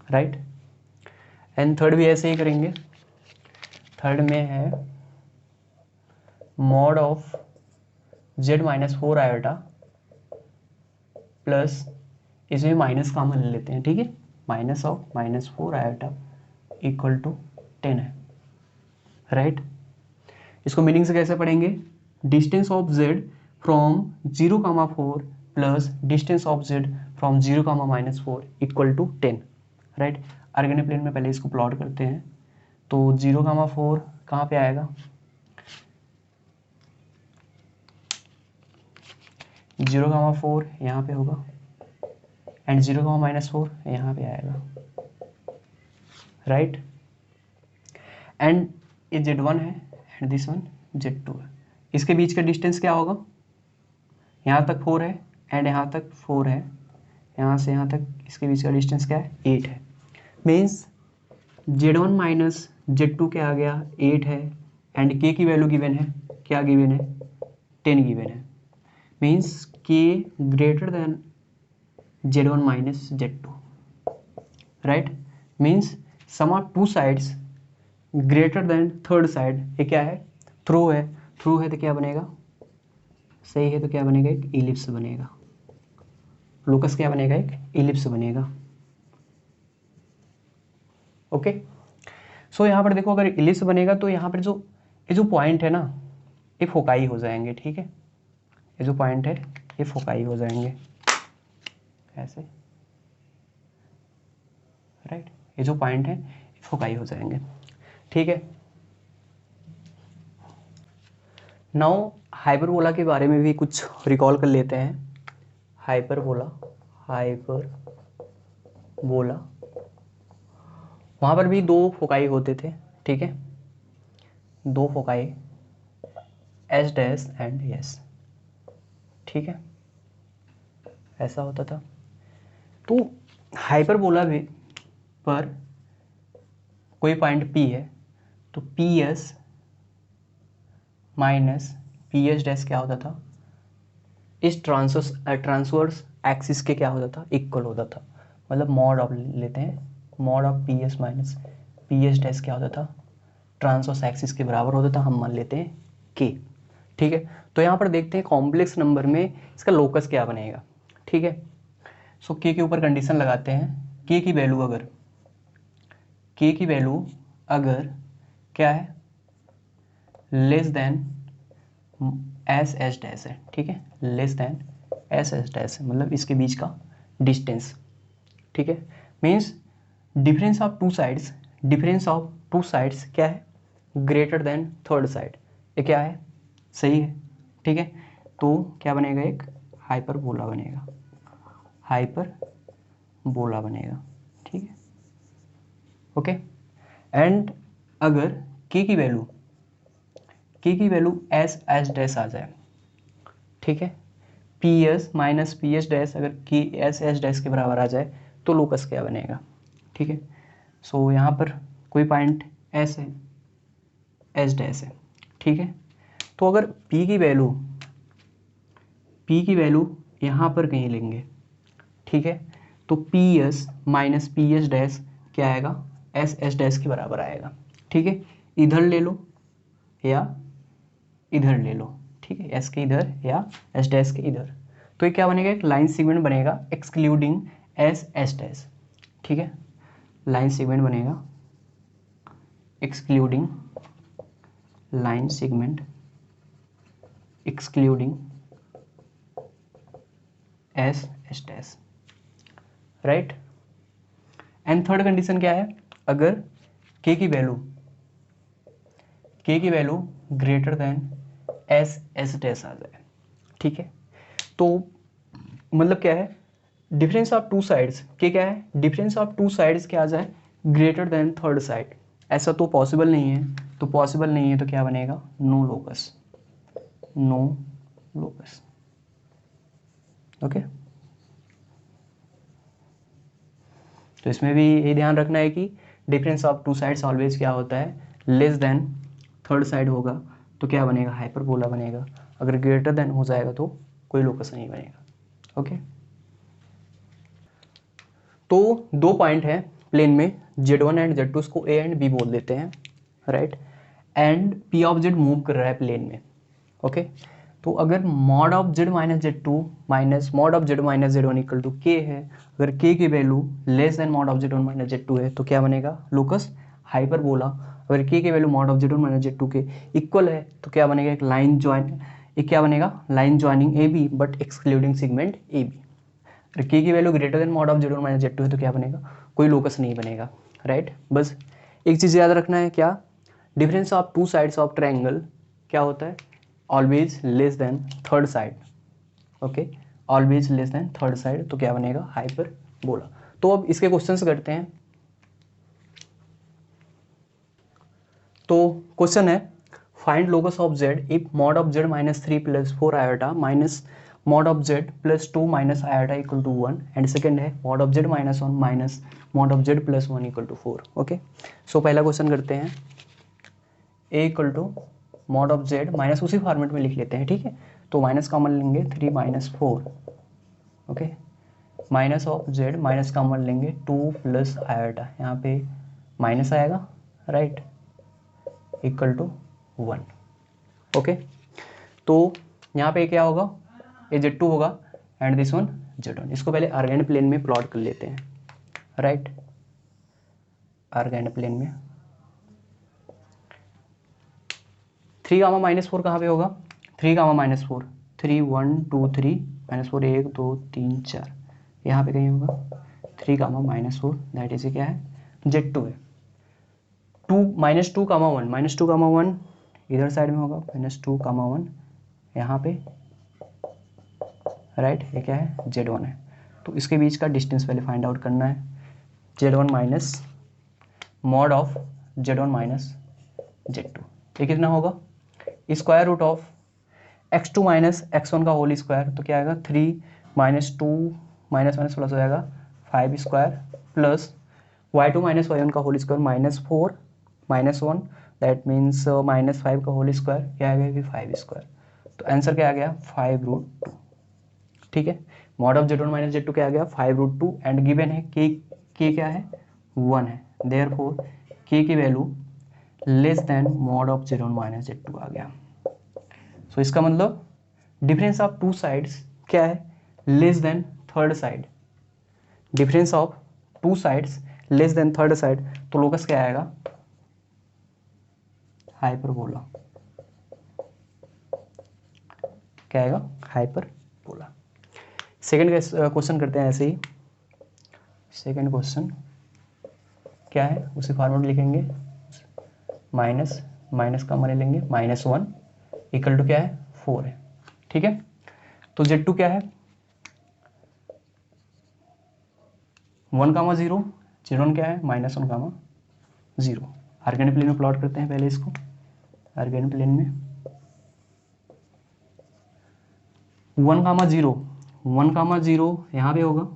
right. And third भी ऐसे ही करेंगे। थर्ड में है mod of Z minus 4 iota plus, इसमें माइनस कॉमन ले लेते हैं, ठीक है, -4 आयोटा इक्वल टू 10 है, राइट। इसको मीनिंग से कैसे पढ़ेंगे, distance of Z from 0, 4 plus distance of Z from 0, -4 equal to 10, right. Organic plane में पहले इसको प्लॉट करते हैं। तो 0,4 कहाँ पे आएगा, 0,4 यहाँ पे होगा एंड 0,-4 यहाँ पे आएगा, राइट। एंड ये Z1 है एंड दिस वन Z2 है। इसके बीच का डिस्टेंस क्या होगा, यहाँ तक 4 है एंड यहाँ तक 4 है, यहाँ से यहाँ तक इसके बीच का डिस्टेंस क्या है, 8 है। मीन्स Z1 माइनस Z2 क्या आ गया, 8 है एंड K की वैल्यू गिवन है, क्या गिवन है, 10 गिवन है। Means K greater than Z1 minus Z2, right. Means sum of two sides greater than third side, ये क्या है, थ्रू है, थ्रू है तो क्या बनेगा, सही है तो क्या बनेगा, एक इलिप्स बनेगा। लोकस क्या बनेगा, एक इलिप्स बनेगा। ओके, सो यहाँ पर देखो, अगर इलिप्स बनेगा तो यहाँ पर जो ये जो पॉइंट है ना, ये फोकाई हो जाएंगे, ठीक है। ये जो पॉइंट है ये फोकाई हो जाएंगे ऐसे, राइट। ये जो पॉइंट है ये फोकाई हो जाएंगे, ठीक है। नाउ हाइपरबोला के बारे में भी कुछ रिकॉल कर लेते हैं। हाइपरबोला, हाइपरबोला, वहाँ पर भी दो फोकाई होते थे, ठीक है, दो foci, S dash and S, ठीक है, ऐसा होता था। तो हाइपरबोला में पर कोई पॉइंट P है तो P S minus P S dash क्या होता था, इस ट्रांसवर्स एक्सिस के क्या होता था, इक्वल होता था। मतलब मॉड ऑफ लेते हैं, mod of P S minus P S dash क्या होता था, ट्रांसवर्स एक्सिस के बराबर होता था, हम मान लेते हैं के, ठीक है। तो यहाँ पर देखते हैं कॉम्प्लेक्स नंबर में इसका लोकस क्या बनेगा, ठीक है। सो के के ऊपर कंडीशन लगाते हैं, के की वैल्यू अगर, के की वैल्यू अगर क्या है, less than S S dash है, ठीक है, less than S S dash है, मतलब इसके बीच का डिस्टेंस, ठीक है। Means difference of two sides, difference of two sides क्या है, ग्रेटर देन थर्ड साइड, ये क्या है, सही है, ठीक है। तो क्या बनेगा, एक हाइपरबोला बनेगा, हाइपरबोला बनेगा, ठीक है, ओके। एंड अगर के की वैल्यू, के की वैल्यू एस एस डैश आ जाए, ठीक है, P S minus P S dash अगर के एस एस डैश के बराबर आ जाए तो लोकस क्या बनेगा, ठीक है। सो यहाँ पर कोई पॉइंट एस है, एस डैश है, ठीक है। तो अगर P की वैल्यू यहाँ पर कहीं लेंगे, ठीक है, तो P S minus P S dash क्या आएगा, एस एस डैश के बराबर आएगा, ठीक है। इधर ले लो या इधर ले लो, ठीक है, एस के इधर या एस डैश के इधर, तो ये क्या बनेगा, एक लाइन सेगमेंट बनेगा एक्सक्लूडिंग एस एस डैश, ठीक है, लाइन सेगमेंट बनेगा excluding, line segment excluding S S dash, right. And third condition क्या है, अगर के की value greater than S S dash आ जाए, ठीक है। तो मतलब क्या है, डिफरेंस ऑफ टू साइड्स के क्या है, डिफरेंस ऑफ टू साइड्स क्या आ जाए, ग्रेटर देन थर्ड साइड, ऐसा तो पॉसिबल नहीं है, तो पॉसिबल नहीं है तो क्या बनेगा, no locus, no locus, okay. तो इसमें भी ये ध्यान रखना है कि difference of two sides always क्या होता है, लेस देन थर्ड साइड होगा तो क्या बनेगा, हाइपरबोला बनेगा। अगर ग्रेटर देन हो जाएगा तो कोई लोकस नहीं बनेगा, ओके। तो दो पॉइंट है प्लेन में, Z1 एंड Z2, उसको A एंड B बोल देते हैं, right. And P of Z move कर रहा है प्लेन में, ओके। तो अगर mod of Z minus Z2 minus mod of Z minus Z1 equal to K है, अगर K की value less than mod of Z1 minus Z2 है तो क्या बनेगा, लोकस हाइपरबोला। अगर K की value mod of Z1 minus Z2 के इक्वल है तो क्या बनेगा, एक लाइन ज्वाइन, एक क्या बनेगा, line joining AB but excluding segment AB। अगर K की value greater than mod of Z1 minus Z2 है तो क्या बनेगा, कोई लोकस नहीं बनेगा, राइट। बस एक चीज़ याद रखना है, क्या? Difference of two sides of triangle क्या होता है? Always less than third side. Okay, always less than third side, तो क्या बनेगा? हाइपरबोला। तो अब इसके क्वेश्चंस करते हैं। तो क्वेश्चन है find locus of Z if mod of Z minus 3 plus 4 iota minus mod of Z plus 2 minus iota equal to 1, and second है mod of Z minus 1 minus mod of Z plus 1 equal to 4। Okay, so पहला question करते हैं। A equal to mod of Z minus उसी format में लिख लेते हैं, ठीक है? तो माइनस कॉमन लेंगे 3 minus 4, okay, minus of Z minus common लेंगे 2 प्लस आयोटा, यहाँ पे माइनस आएगा, राइट, इक्वल टू 1। ओके, तो यहाँ पे क्या होगा? ये Z2 होगा एंड दिस वन Z1। इसको पहले आर्गेन प्लेन में प्लॉट कर लेते हैं, राइट, आर्गेन प्लेन में 3 गामा माइनस 4 कहाँ पे होगा? 3 गामा माइनस 4, 3 1 2 3 माइनस 4 1 2 3 4, यहाँ पे कहीं होगा 3 गामा माइनस 4, दैट इज क्या है? Z2 है। 2 माइनस 2 कामा 1, माइनस 2 कामा 1 इधर साइड में होगा, माइनस 2 कामा 1 यहाँ पे, राइट, ये क्या है? Z1 है। तो इसके बीच का डिस्टेंस पहले फाइंड आउट करना है। Z1 minus mod of Z1 minus Z2, ये कितना होगा? Square root of x2 minus x1 का होल स्क्वायर, तो क्या आएगा? 3 माइनस 2 माइनस माइनस प्लस हो जाएगा 5 square plus y2 minus y1 का whole square minus 4 minus 1, that means minus 5 का होल स्क्वायर, क्या आ गया? कि 5 स्क्वायर। तो आंसर क्या आ गया? 5 रूट 2, ठीक है। Mod of Z1 minus Z2 क्या आ गया? 5 रूट 2, एंड गिवन है k क्या है? 1 है, देयरफॉर k की value less than mod of Z1 minus Z2 आ गया। सो इसका मतलब डिफरेंस ऑफ टू साइड्स क्या है? Less than third side. Difference of two sides less than third side, तो लोकस क्या आएगा? हाइपरबोला। क्या आएगा? हाइपरबोला। सेकंड क्वेश्चन करते हैं ऐसे ही। सेकंड क्वेश्चन क्या है? उसी फॉर्मेट लिखेंगे, माइनस माइनस का मान लेंगे माइनस 1 इक्वल टू क्या है? 4 है, ठीक है। तो Z2 क्या है? 1 कामा 0, Z1 क्या है? माइनस 1 कामा 0। आर्गेन प्लेन में प्लॉट करते हैं पहले इसको, आर्गेन प्लेन में 1 कामा 0, 1 कामा 0 यहाँ पे होगा,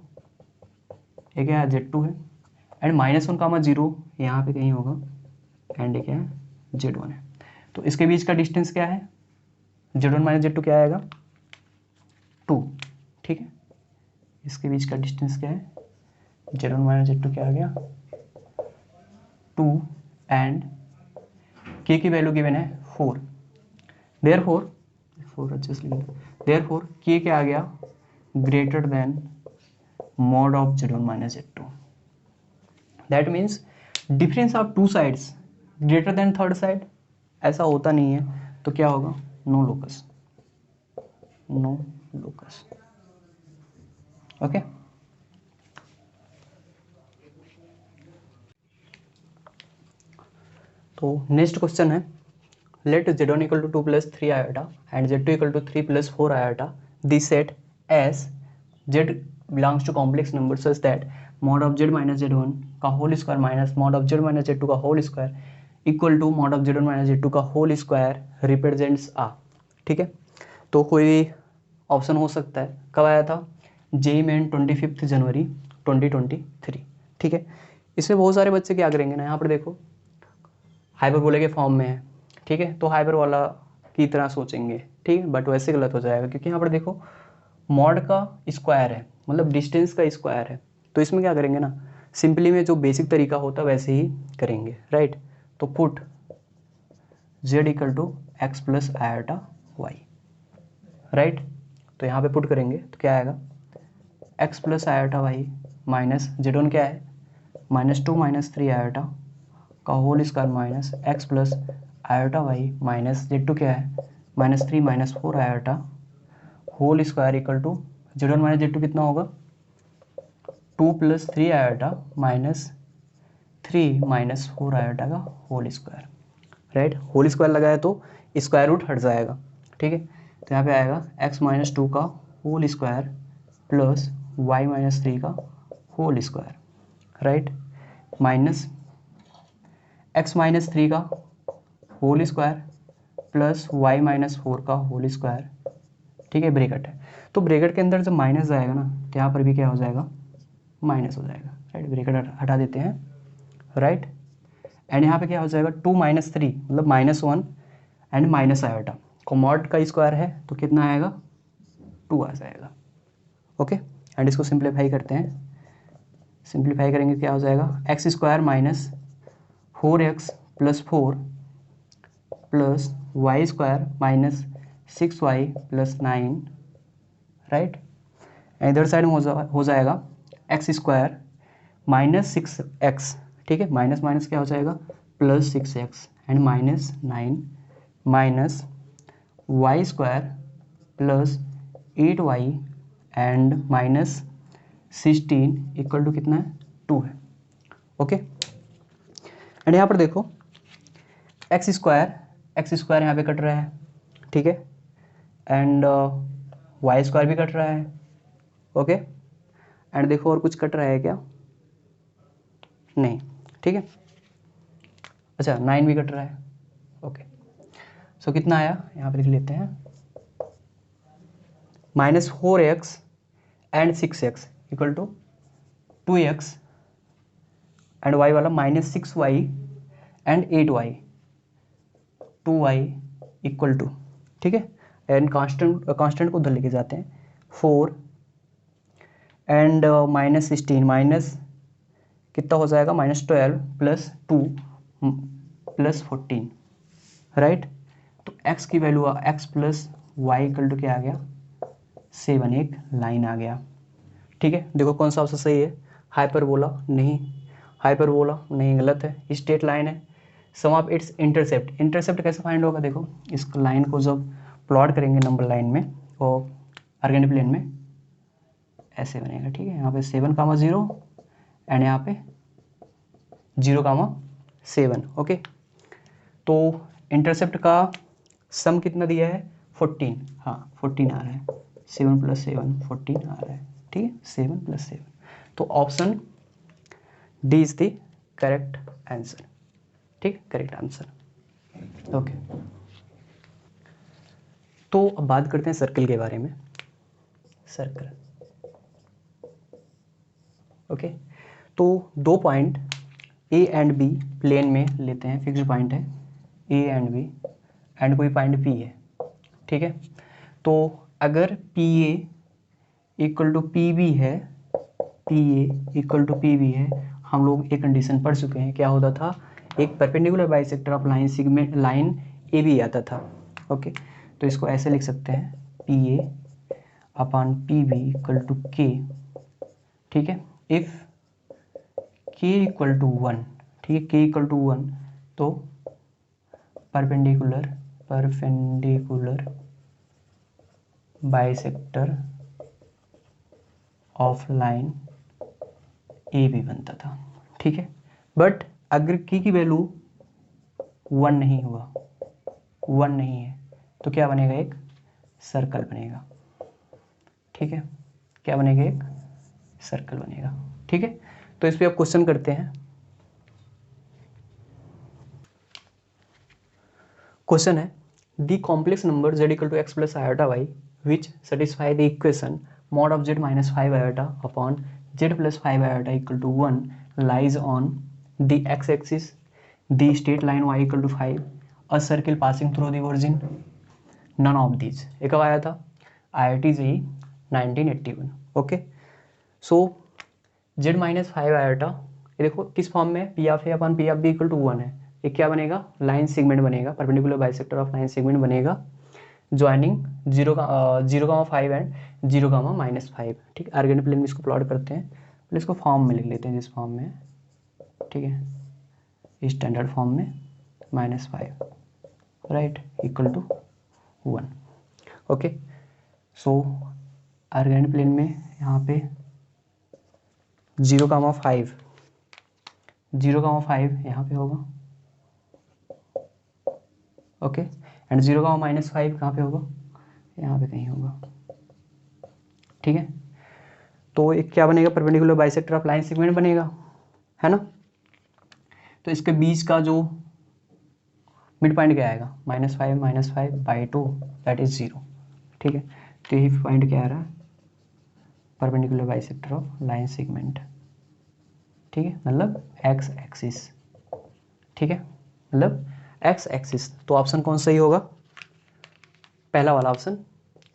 ये क्या है? Z2 है, एंड माइनस 1 कामा 0 यहाँ पे कहीं होगा, एंड ये क्या है? Z1 है। तो इसके बीच का डिस्टेंस क्या है? Z1 माइनस Z2 क्या आएगा? 2, ठीक है। इसके बीच का डिस्टेंस क्या है? Z1 माइनस Z2 क्या आ गया? 2, एंड k की वैल्यू गिवन है 4, देयरफॉर 4 अच्छे से लिखेंगे, देयरफॉर k क्या आ गया? Greater than mod of Z1 minus Z2। That means difference of two sides greater than third side, ऐसा होता नहीं है, तो क्या होगा? No locus, no locus. Okay, तो नेक्स्ट क्वेश्चन है, let Z1 equal to 2 plus 3 iota and Z2 equal to 3 plus 4 iota, this set S Z belongs to complex number such that mod of Z minus Z1 का whole square minus mod of Z minus Z2 का whole square equal to mod of Z1 minus Z2 का whole square represents आ, ठीक है। तो कोई option हो सकता है, कब आया था? JEE मेन 25 जनवरी 2023, ठीक है। इसमें बहुत सारे बच्चे क्या करेंगे ना, यहाँ पर देखो हाइपरबोला के फॉर्म में है, ठीक है, तो हाइपरबोला की तरह सोचेंगे, ठीक है, बट वैसे गलत हो जाएगा, क्योंकि यहाँ पर देखो मॉड का स्क्वायर है, मतलब डिस्टेंस का स्क्वायर है, तो इसमें क्या करेंगे ना, सिंपली में जो बेसिक तरीका होता है वैसे ही करेंगे, राइट। तो put z equal to X plus iota Y, right. तो यहाँ पे पुट करेंगे तो क्या आएगा? x plus iota Y minus Z1 क्या है? माइनस 2 माइनस 3 आयोटा का whole square minus X plus iota Y minus Z2 क्या है? Minus 3 minus 4 iota whole square equal to Z1 minus Z2 कितना होगा? 2 plus 3 iota minus 3 minus 4 iota का whole square, right. Whole square लगाया तो square root हट जाएगा, ठीक है। तो यहाँ पे आएगा x माइनस 2 का whole square plus y minus 3 का whole square, right, minus x minus 3 का whole square plus y minus 4 का होल स्क्वायर, ठीक है। ब्रैकेट है तो ब्रैकेट के अंदर जब माइनस जाएगा ना तो यहाँ पर भी क्या हो जाएगा, माइनस हो जाएगा, राइट। ब्रैकेट हटा देते हैं, राइट। एंड यहाँ पे क्या हो जाएगा 2 माइनस 3 मतलब -1 एंड माइनस आयोटा, कॉमॉड का स्क्वायर है तो कितना आएगा 2 आ जाएगा, ओके। एंड इसको सिंप्लीफाई करते हैं, सिंप्लीफाई करेंगे क्या हो जाएगा X square minus 4x plus 4 plus Y square minus 6y plus 9, right. इधर साइड में हो जाएगा एक्स स्क्वायर माइनस 6x, ठीक है, माइनस माइनस क्या हो जाएगा plus 6x and minus 9 minus Y square plus 8y and minus 16 equal to कितना है 2 है, ओके। एंड यहाँ पर देखो एक्स स्क्वायर यहाँ पे कट रहा है, ठीक है, एंड वाई स्क्वायर भी कट रहा है, ओके। एंड देखो और कुछ कट रहा है क्या, नहीं, ठीक है। अच्छा 9 भी कट रहा है, ओके। सो कितना आया यहाँ पे लिख लेते हैं -4x and 6x equal to 2x and y वाला -6y and 8y 2y equal to, ठीक है। एंड कांस्टेंट को उधर लेके जाते हैं 4 एंड -16 माइनस कितना हो जाएगा -12 प्लस 2 प्लस 14, राइट। तो x की value x plus Y equal to क्या आ गया 7, एक लाइन आ गया, ठीक है। देखो कौन सा ऑप्शन सही है, हाइपरबोला नहीं, हाइपरबोला नहीं, गलत है, स्ट्रेट लाइन है। Sum of its intercept, intercept कैसे फाइंड होगा, देखो इस लाइन को जब प्लॉट करेंगे नंबर लाइन में और आर्गेनिक प्लेन में ऐसे बनेगा, ठीक है। यहाँ पे 7,0 एंड यहाँ पे 0,7, ओके। तो इंटरसेप्ट का सम कितना दिया है 14, हाँ 14 आ रहा है, 7 + 7 14 आ रहा है, ठीक है, 7 + 7। तो option D is the correct answer, ठीक, करेक्ट आंसर, ओके। तो अब बात करते हैं सर्कल के बारे में, सर्कल, ओके। तो 2 point A and B plane में लेते हैं, फिक्स्ड पॉइंट है ए एंड बी एंड कोई पॉइंट पी है, ठीक है। तो अगर P A equal to P B है, P A equal to P B है, हम लोग एक कंडीशन पढ़ चुके हैं, क्या होता था, एक perpendicular bisector of line segment line A B आता था, ओके। तो इसको ऐसे लिख सकते हैं P A upon P B equal to K, ठीक है। इफ के इक्वल टू 1, ठीक है, के इक्वल टू 1 तो perpendicular bisector of line A B बनता था, ठीक है। बट अगर की वैल्यू 1 नहीं हुआ, 1 नहीं है, तो क्या बनेगा, एक सर्कल बनेगा, ठीक है, क्या बनेगा, एक सर्कल बनेगा, ठीक है। तो इस पे आप क्वेश्चन करते हैं। क्वेश्चन है the complex number z equal to X plus iota Y which satisfy the equation mod of z minus 5 iota upon z plus 5 iota equal to 1 lies on the x-axis, the straight line y equal to 5, a circle passing through the origin, none of these। ये कब आया था, IIT JEE 1981, okay. So z minus 5 iota, ये देखो किस form में, P of A upon P of B equal to 1 है, ये क्या बनेगा, लाइन सेगमेंट बनेगा, perpendicular bisector of line segment बनेगा, ज्वाइनिंग 0,5 एंड 0,-5, ठीक है। आर्गेनिक प्लेन में इसको प्लॉट करते हैं, पहले इसको फॉर्म में लिख लेते हैं, जिस फॉर्म में, ठीक है, स्टैंडर्ड फॉर्म में -5, right, equal to 1, okay. So organic plane में यहाँ पे 0,5 0,5 यहाँ पे होगा, ओके, एंड 0,-5 कहाँ पे होगा, यहाँ पे कहीं होगा, ठीक है। तो एक क्या बनेगा, perpendicular bisector of line segment बनेगा, है ना। तो इसके बीच का जो मिड पॉइंट क्या आएगा, -5 दैट इज 0, ठीक है। तो यही पॉइंट क्या आ रहा है, perpendicular bisector of line segment, ठीक है, मतलब एक्स एक्सिस, ठीक है, मतलब एक्स एक्सिस। तो ऑप्शन कौन सही होगा, पहला वाला ऑप्शन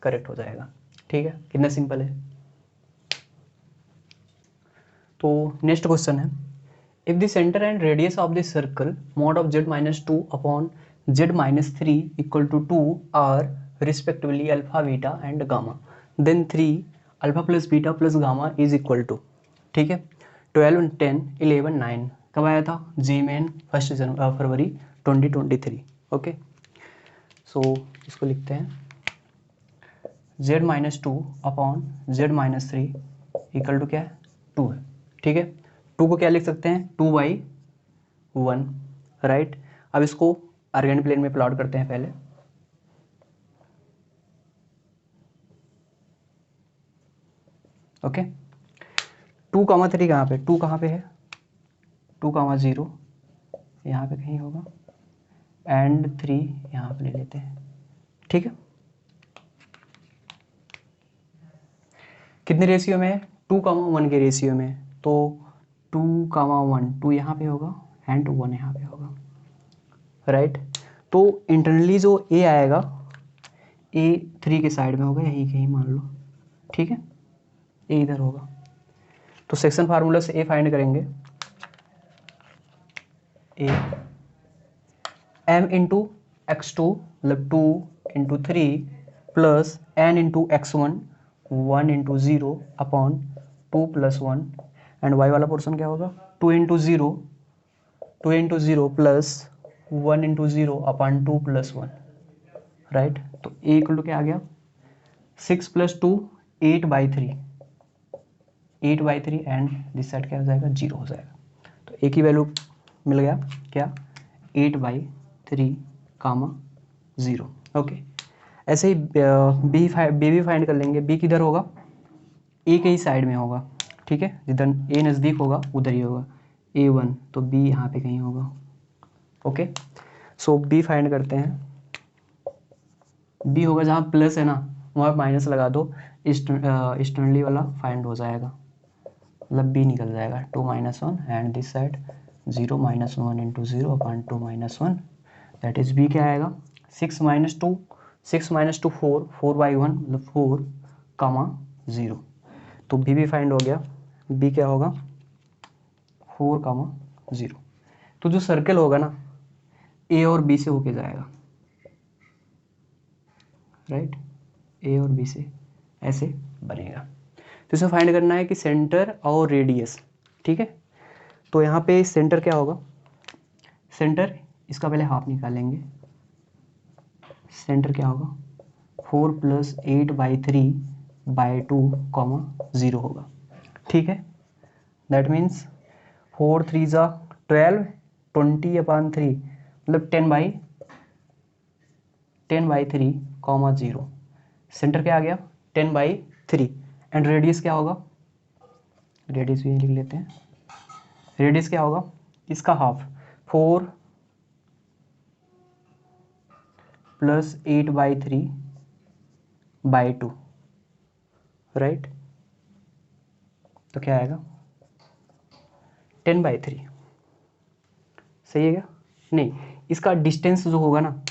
करेक्ट हो जाएगा, ठीक है। कितना सिंपल है। तो नेक्स्ट क्वेश्चन है, if the centre and radius of the circle mod of z-2 upon z-3 equal to 2 are respectively alpha, beta and gamma, then 3 alpha plus beta plus gamma is equal to, ठीक है, 12, 10, 11, 9 कब आया था, G-Man 1 फरवरी 2023, okay. So इसको लिखते हैं z-2 upon z-3 equal to क्या है, 2 है, ठीक है। 2 को क्या लिख सकते हैं, 2/1, राइट। अब इसको आर्गेंट प्लेन में प्लॉट करते हैं पहले, ओके। 2,3 कहाँ पे, 2 कहाँ पे है, 2,0 यहाँ पे कहीं होगा, एंड 3 यहाँ पे ले लेते हैं, ठीक है। कितने रेशियो में है, 2,1 के रेशियो में, तो 2,1, 2 यहाँ पे होगा एंड 1 यहाँ पे होगा, राइट। तो इंटरनली जो ए आएगा, ए 3 के साइड में होगा, यही कहीं मान लो, ठीक है, ए इधर होगा। तो सेक्शन फार्मूला से ए फाइंड करेंगे, ए m इंटू x2 मतलब 2 into 3 plus n into x1 1 into 0 upon 2 plus 1, and y वाला पोर्शन क्या होगा, 2 into 0 plus 1 into 0 upon 2 plus 1, right. तो a इक्वल टू क्या आ गया, 6 + 2 8/3 एंड दिस साइड क्या हो जाएगा, 0 हो जाएगा। तो a की वैल्यू मिल गया क्या, 8/3, 0, ओके। ऐसे ही बी भी फाइंड कर लेंगे, बी किधर होगा, ए के ही साइड में होगा, ठीक है, जिधर ए नज़दीक होगा उधर ही होगा, A1, तो बी यहाँ पे कहीं होगा, ओके। सो बी फाइंड करते हैं, बी होगा जहाँ प्लस है ना, वहाँ माइनस लगा दो, एक्सटर्नली वाला फाइंड हो जाएगा, मतलब बी निकल जाएगा, 2 - 1 and this side 0 - 1 into 0 upon 2 - 1, that is B क्या आएगा, 6 - 2 4 4/1 मतलब 4, तो बी भी फाइंड हो गया, बी क्या होगा 4, 0। तो जो सर्कल होगा ना, ए और बी से होके जाएगा, राइट, ए और बी से ऐसे बनेगा। तो इसे फाइंड करना है कि सेंटर और रेडियस, ठीक है। तो यहाँ पे सेंटर क्या होगा, सेंटर इसका पहले हाफ निकालेंगे, सेंटर क्या होगा 4 + 8/3/2, 0 होगा, ठीक है। दैट मीन्स 4 3 ज़ा 12, 20/3 मतलब 10/3, 0। सेंटर क्या आ गया 10/3, एंड रेडियस क्या होगा, रेडियस भी लिख लेते हैं, रेडियस क्या होगा इसका हाफ, 4 + 8/3/2, राइट। तो क्या आएगा 10/3, सही है क्या, नहीं, इसका डिस्टेंस जो होगा ना,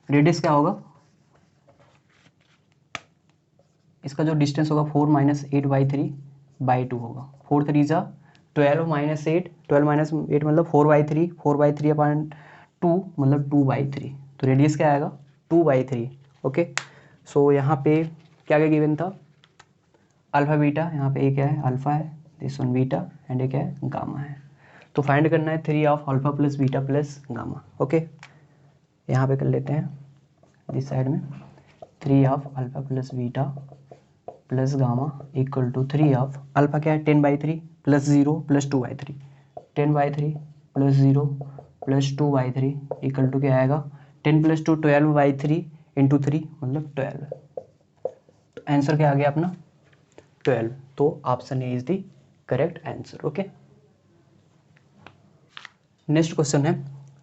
रेडियस क्या होगा, इसका जो डिस्टेंस होगा 4 - 8/3/2 होगा, 4 3 ज़ा 12 - 8, 12 - 8 मतलब 4/3, 4/3/2 मतलब 2/3, तो रेडियस क्या आएगा 2/3, ओके। सो यहाँ पे क्या क्या गिवन था, अल्फा बीटा, यहाँ पे ए क्या है अल्फा है, this one beta, and A क्या है गामा है। तो फाइंड करना है 3 of alpha plus beta plus gamma, okay. यहाँ पे कर लेते हैं दिस साइड में 3 of alpha plus beta plus gamma equal to 3 of alpha क्या है 10/3 plus 0 plus 2/3, 10/3 plus 0 plus 2/3 equal to क्या आएगा 10 + 2 12/3 इंटू 3 मतलब 12। तो आंसर क्या आ गया अपना 12। तो option A is the correct answer. Okay, next question है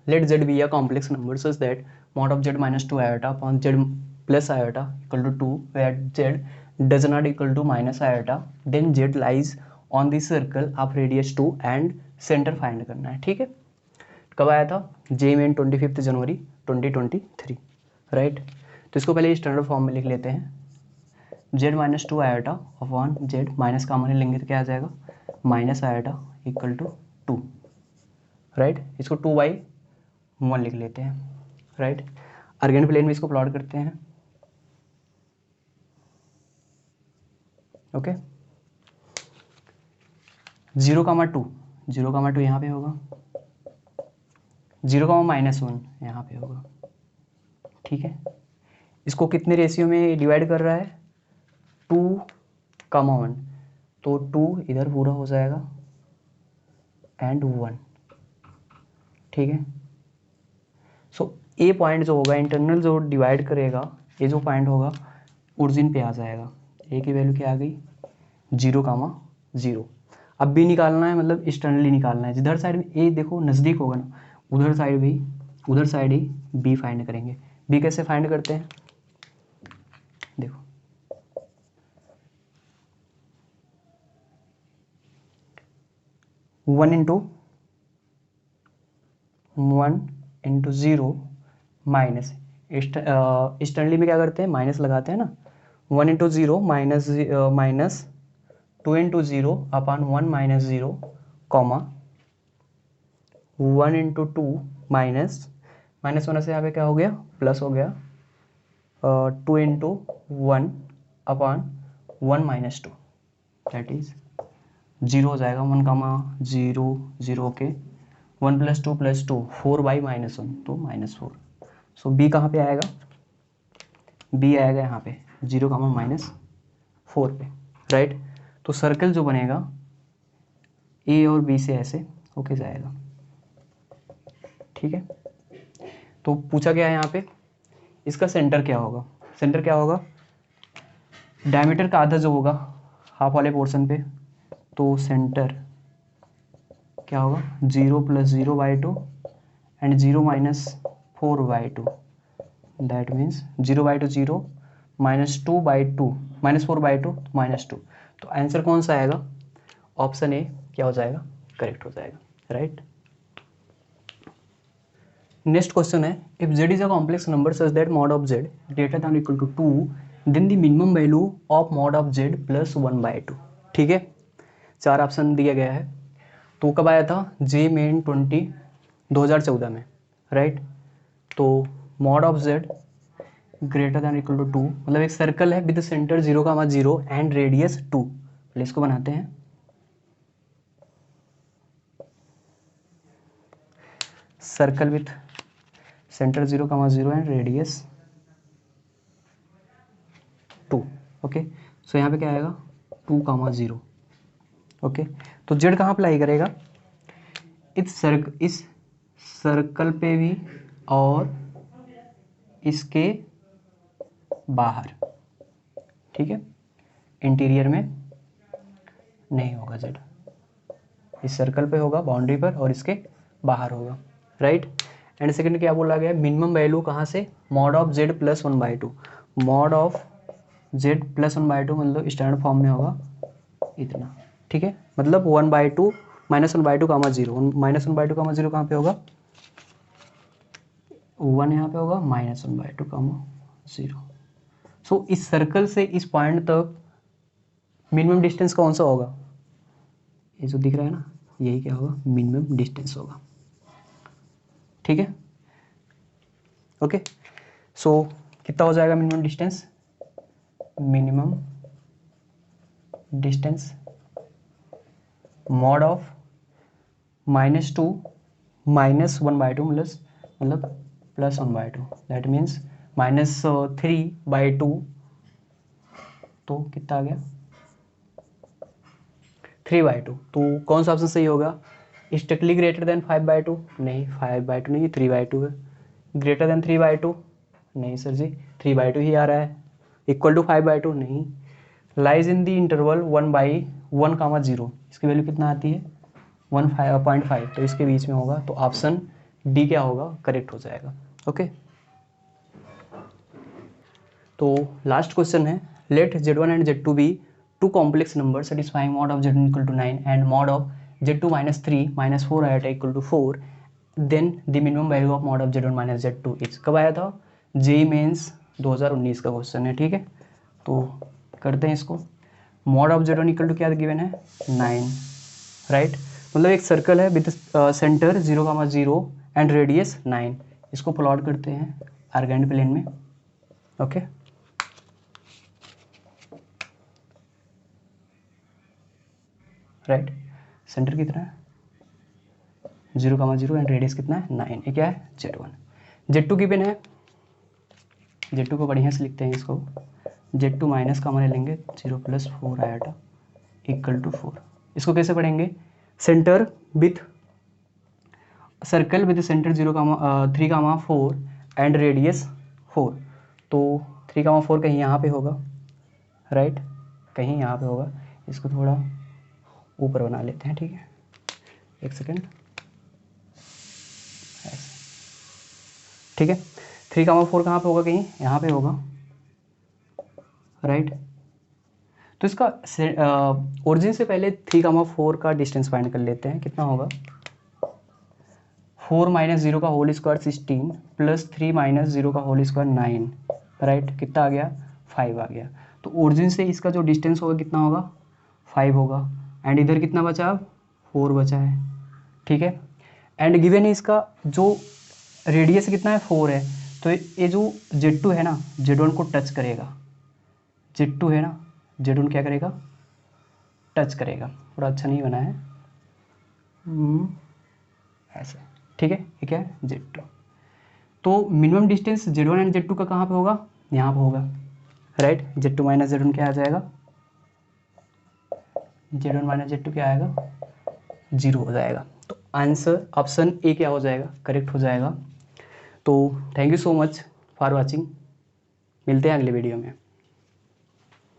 let z be a complex number such that mod of z - 2 iota upon z plus iota equal to 2 where z does not equal to minus iota then z lies on the circle of radius 2 and center find करना है। ठीक है, कब आया था जे में 25 जनवरी 2023, right. तो इसको पहले स्टैंडर्ड फॉर्म में लिख लेते हैं z - 2 iota upon z minus common लेंगे तो क्या आ जाएगा minus iota equal to 2, right. इसको 2/1 लिख लेते हैं, राइट। अर्गेंट प्लेन में इसको प्लॉट करते हैं, ओके। 0,2 0,2 यहाँ पे होगा, 0,-1 यहाँ पे होगा, ठीक है। इसको कितने रेशियो में डिवाइड कर रहा है 2,1, तो 2 इधर पूरा हो जाएगा एंड 1, ठीक है। सो ए पॉइंट जो होगा इंटरनल जो डिवाइड करेगा, ये जो पॉइंट होगा ओरिजिन पे आ जाएगा। ए की वैल्यू क्या आ गई 0,0। अब बी निकालना है, मतलब एक्सटर्नली निकालना है। जिधर साइड में ए देखो नज़दीक होगा ना, उधर साइड ही बी फाइंड करेंगे। बी कैसे फाइंड करते हैं देखो, वन इंटू 0 माइनस एक्सटर्नली में क्या करते हैं माइनस लगाते हैं ना। 1 into 0 minus 2 into 0 upon 1 minus 0 comma 1 into 2 minus 1 से यहाँ पे क्या हो गया प्लस हो गया 2 into 1 upon 1 minus 2 that is 0 हो जाएगा। 1,0 के 1 + 2 + 2 4/-1 तो -4। सो बी कहाँ पे आएगा, बी आएगा यहाँ पे 0,-4 पे, राइट। तो सर्कल जो बनेगा ए और बी से ऐसे होके जाएगा, ठीक है। तो पूछा गया है यहाँ पे इसका सेंटर क्या होगा, सेंटर क्या होगा डायमीटर का आधा जो होगा हाफ वाले पोर्शन पे, तो सेंटर क्या होगा 0 + 0/2 एंड 0 - 4/2 दैट मीन्स 0/2 0 -2/2 -4/2 -2। तो आंसर कौन सा आएगा ऑप्शन ए क्या हो जाएगा करेक्ट हो जाएगा, राइट। नेक्स्ट क्वेश्चन है if z is a complex number such that mod of z greater than or equal to 2 then the minimum value of mod of z plus 1/2, ठीक है। 4 option दिया गया है। तो कब आया था जे मेन 2014 में, राइट। तो mod of z greater than equal to 2 मतलब एक सर्कल है विद सेंटर 0,0 एंड रेडियस 2। पहले इसको बनाते हैं, circle with centre 0,0 and radius 2, okay. So यहाँ पे क्या आएगा 2,0, ओके। तो जेड कहाँ अप्लाई करेगा इस सर्कल पे भी और इसके बाहर, ठीक है। इंटीरियर में नहीं होगा जेड, इस सर्कल पे होगा बाउंड्री पर और इसके बाहर होगा, राइट। एंड सेकंड क्या बोला गया मिनिमम वैल्यू कहाँ से mod of z + 1/2, mod of z + 1/2 मतलब स्टैंडर्ड फॉर्म में होगा इतना, ठीक है। मतलब 1/2 -1/2 0 -1/2 कहाँ पे होगा 1 यहाँ पे होगा -1/2 0। सो इस सर्कल से इस पॉइंट तक मिनिमम डिस्टेंस कौन सा होगा, ये जो दिख रहा है ना यही क्या होगा मिनिमम डिस्टेंस होगा, ठीक है। ओके, सो कितना हो जाएगा मिनिमम डिस्टेंस mod of -2 -1/2 मतलब +1/2 दैट मीन्स -3/2, तो कितना आ गया 3/2। तो कौन सा ऑप्शन सही होगा स्ट्रिक्टली ग्रेटर देन 5/2 नहीं, 5/2 नहीं, 3/2 है। ग्रेटर देन 3/2 नहीं सर जी, 3/2 ही आ रहा है। इक्वल टू 5/2 नहीं। लाइज इन द इंटरवल 1/1, इसकी वैल्यू कितना आती है 1.5, तो इसके बीच में होगा, तो ऑप्शन डी क्या होगा, करेक्ट हो जाएगा। ओके, तो लास्ट क्वेश्चन है, let Z1 and Z2 be two complex number satisfying mod of Z1 equal to 9 and mod of Z2 -3 -4 आया equal to 4, then the minimum value of mod of Z1 Z2 is. कब आया था, JEE mains 2019 का question है, ठीक है। तो करते हैं इसको। Mod of Z1 equal to क्या गिवन है 9, राइट। मतलब एक सर्कल है विद सेंटर 0,0 एंड रेडियस 9, इसको प्लॉट करते हैं आर्गेंड प्लेन में। ओके, राइट, सेंटर कितना है 0,0 एंड रेडियस कितना है 9, ये क्या है Z1। Z2 गिवन है, Z2 को बढ़िया से लिखते हैं इसको, Z2 माइनस का मान लेंगे 0 + 4 आया इक्वल टू 4। इसको कैसे पढ़ेंगे, centre with circle with centre 3,4 and radius 4, तो 3,4 कहीं यहाँ पे होगा, राइट, कहीं यहाँ पे होगा। इसको थोड़ा ऊपर बना लेते हैं, ठीक है, एक सेकेंड, ठीक है। 3,4 कहाँ पे होगा, कहीं यहाँ पे होगा, राइट। तो इसका ओरिजिन से पहले 3,4 का डिस्टेंस फाइंड कर लेते हैं, कितना होगा 4 - 0 का होल स्क्वायर 16 + 3 - 0 का होल स्क्वायर 9, राइट, कितना आ गया 5 आ गया। तो ओरिजिन से इसका जो डिस्टेंस होगा कितना होगा 5 होगा, एंड इधर कितना बचा 4 बचा है, ठीक है। एंड गिवन है इसका जो रेडियस कितना है 4 है, तो ये जो Z2 है ना Z1 को टच करेगा, Z2 है ना Z1 क्या करेगा, टच करेगा। थोड़ा अच्छा नहीं बना है, ऐसे, ठीक है, ये क्या है Z2। तो minimum distance Z1 and Z2 का कहाँ पे होगा, यहाँ पे होगा, राइट। Z2 - Z1 क्या आ जाएगा, Z1 - Z2 क्या आएगा 0 हो जाएगा। तो आंसर ऑप्शन ए क्या हो जाएगा, करेक्ट हो जाएगा। तो thank you so much for watching, मिलते हैं अगले वीडियो में।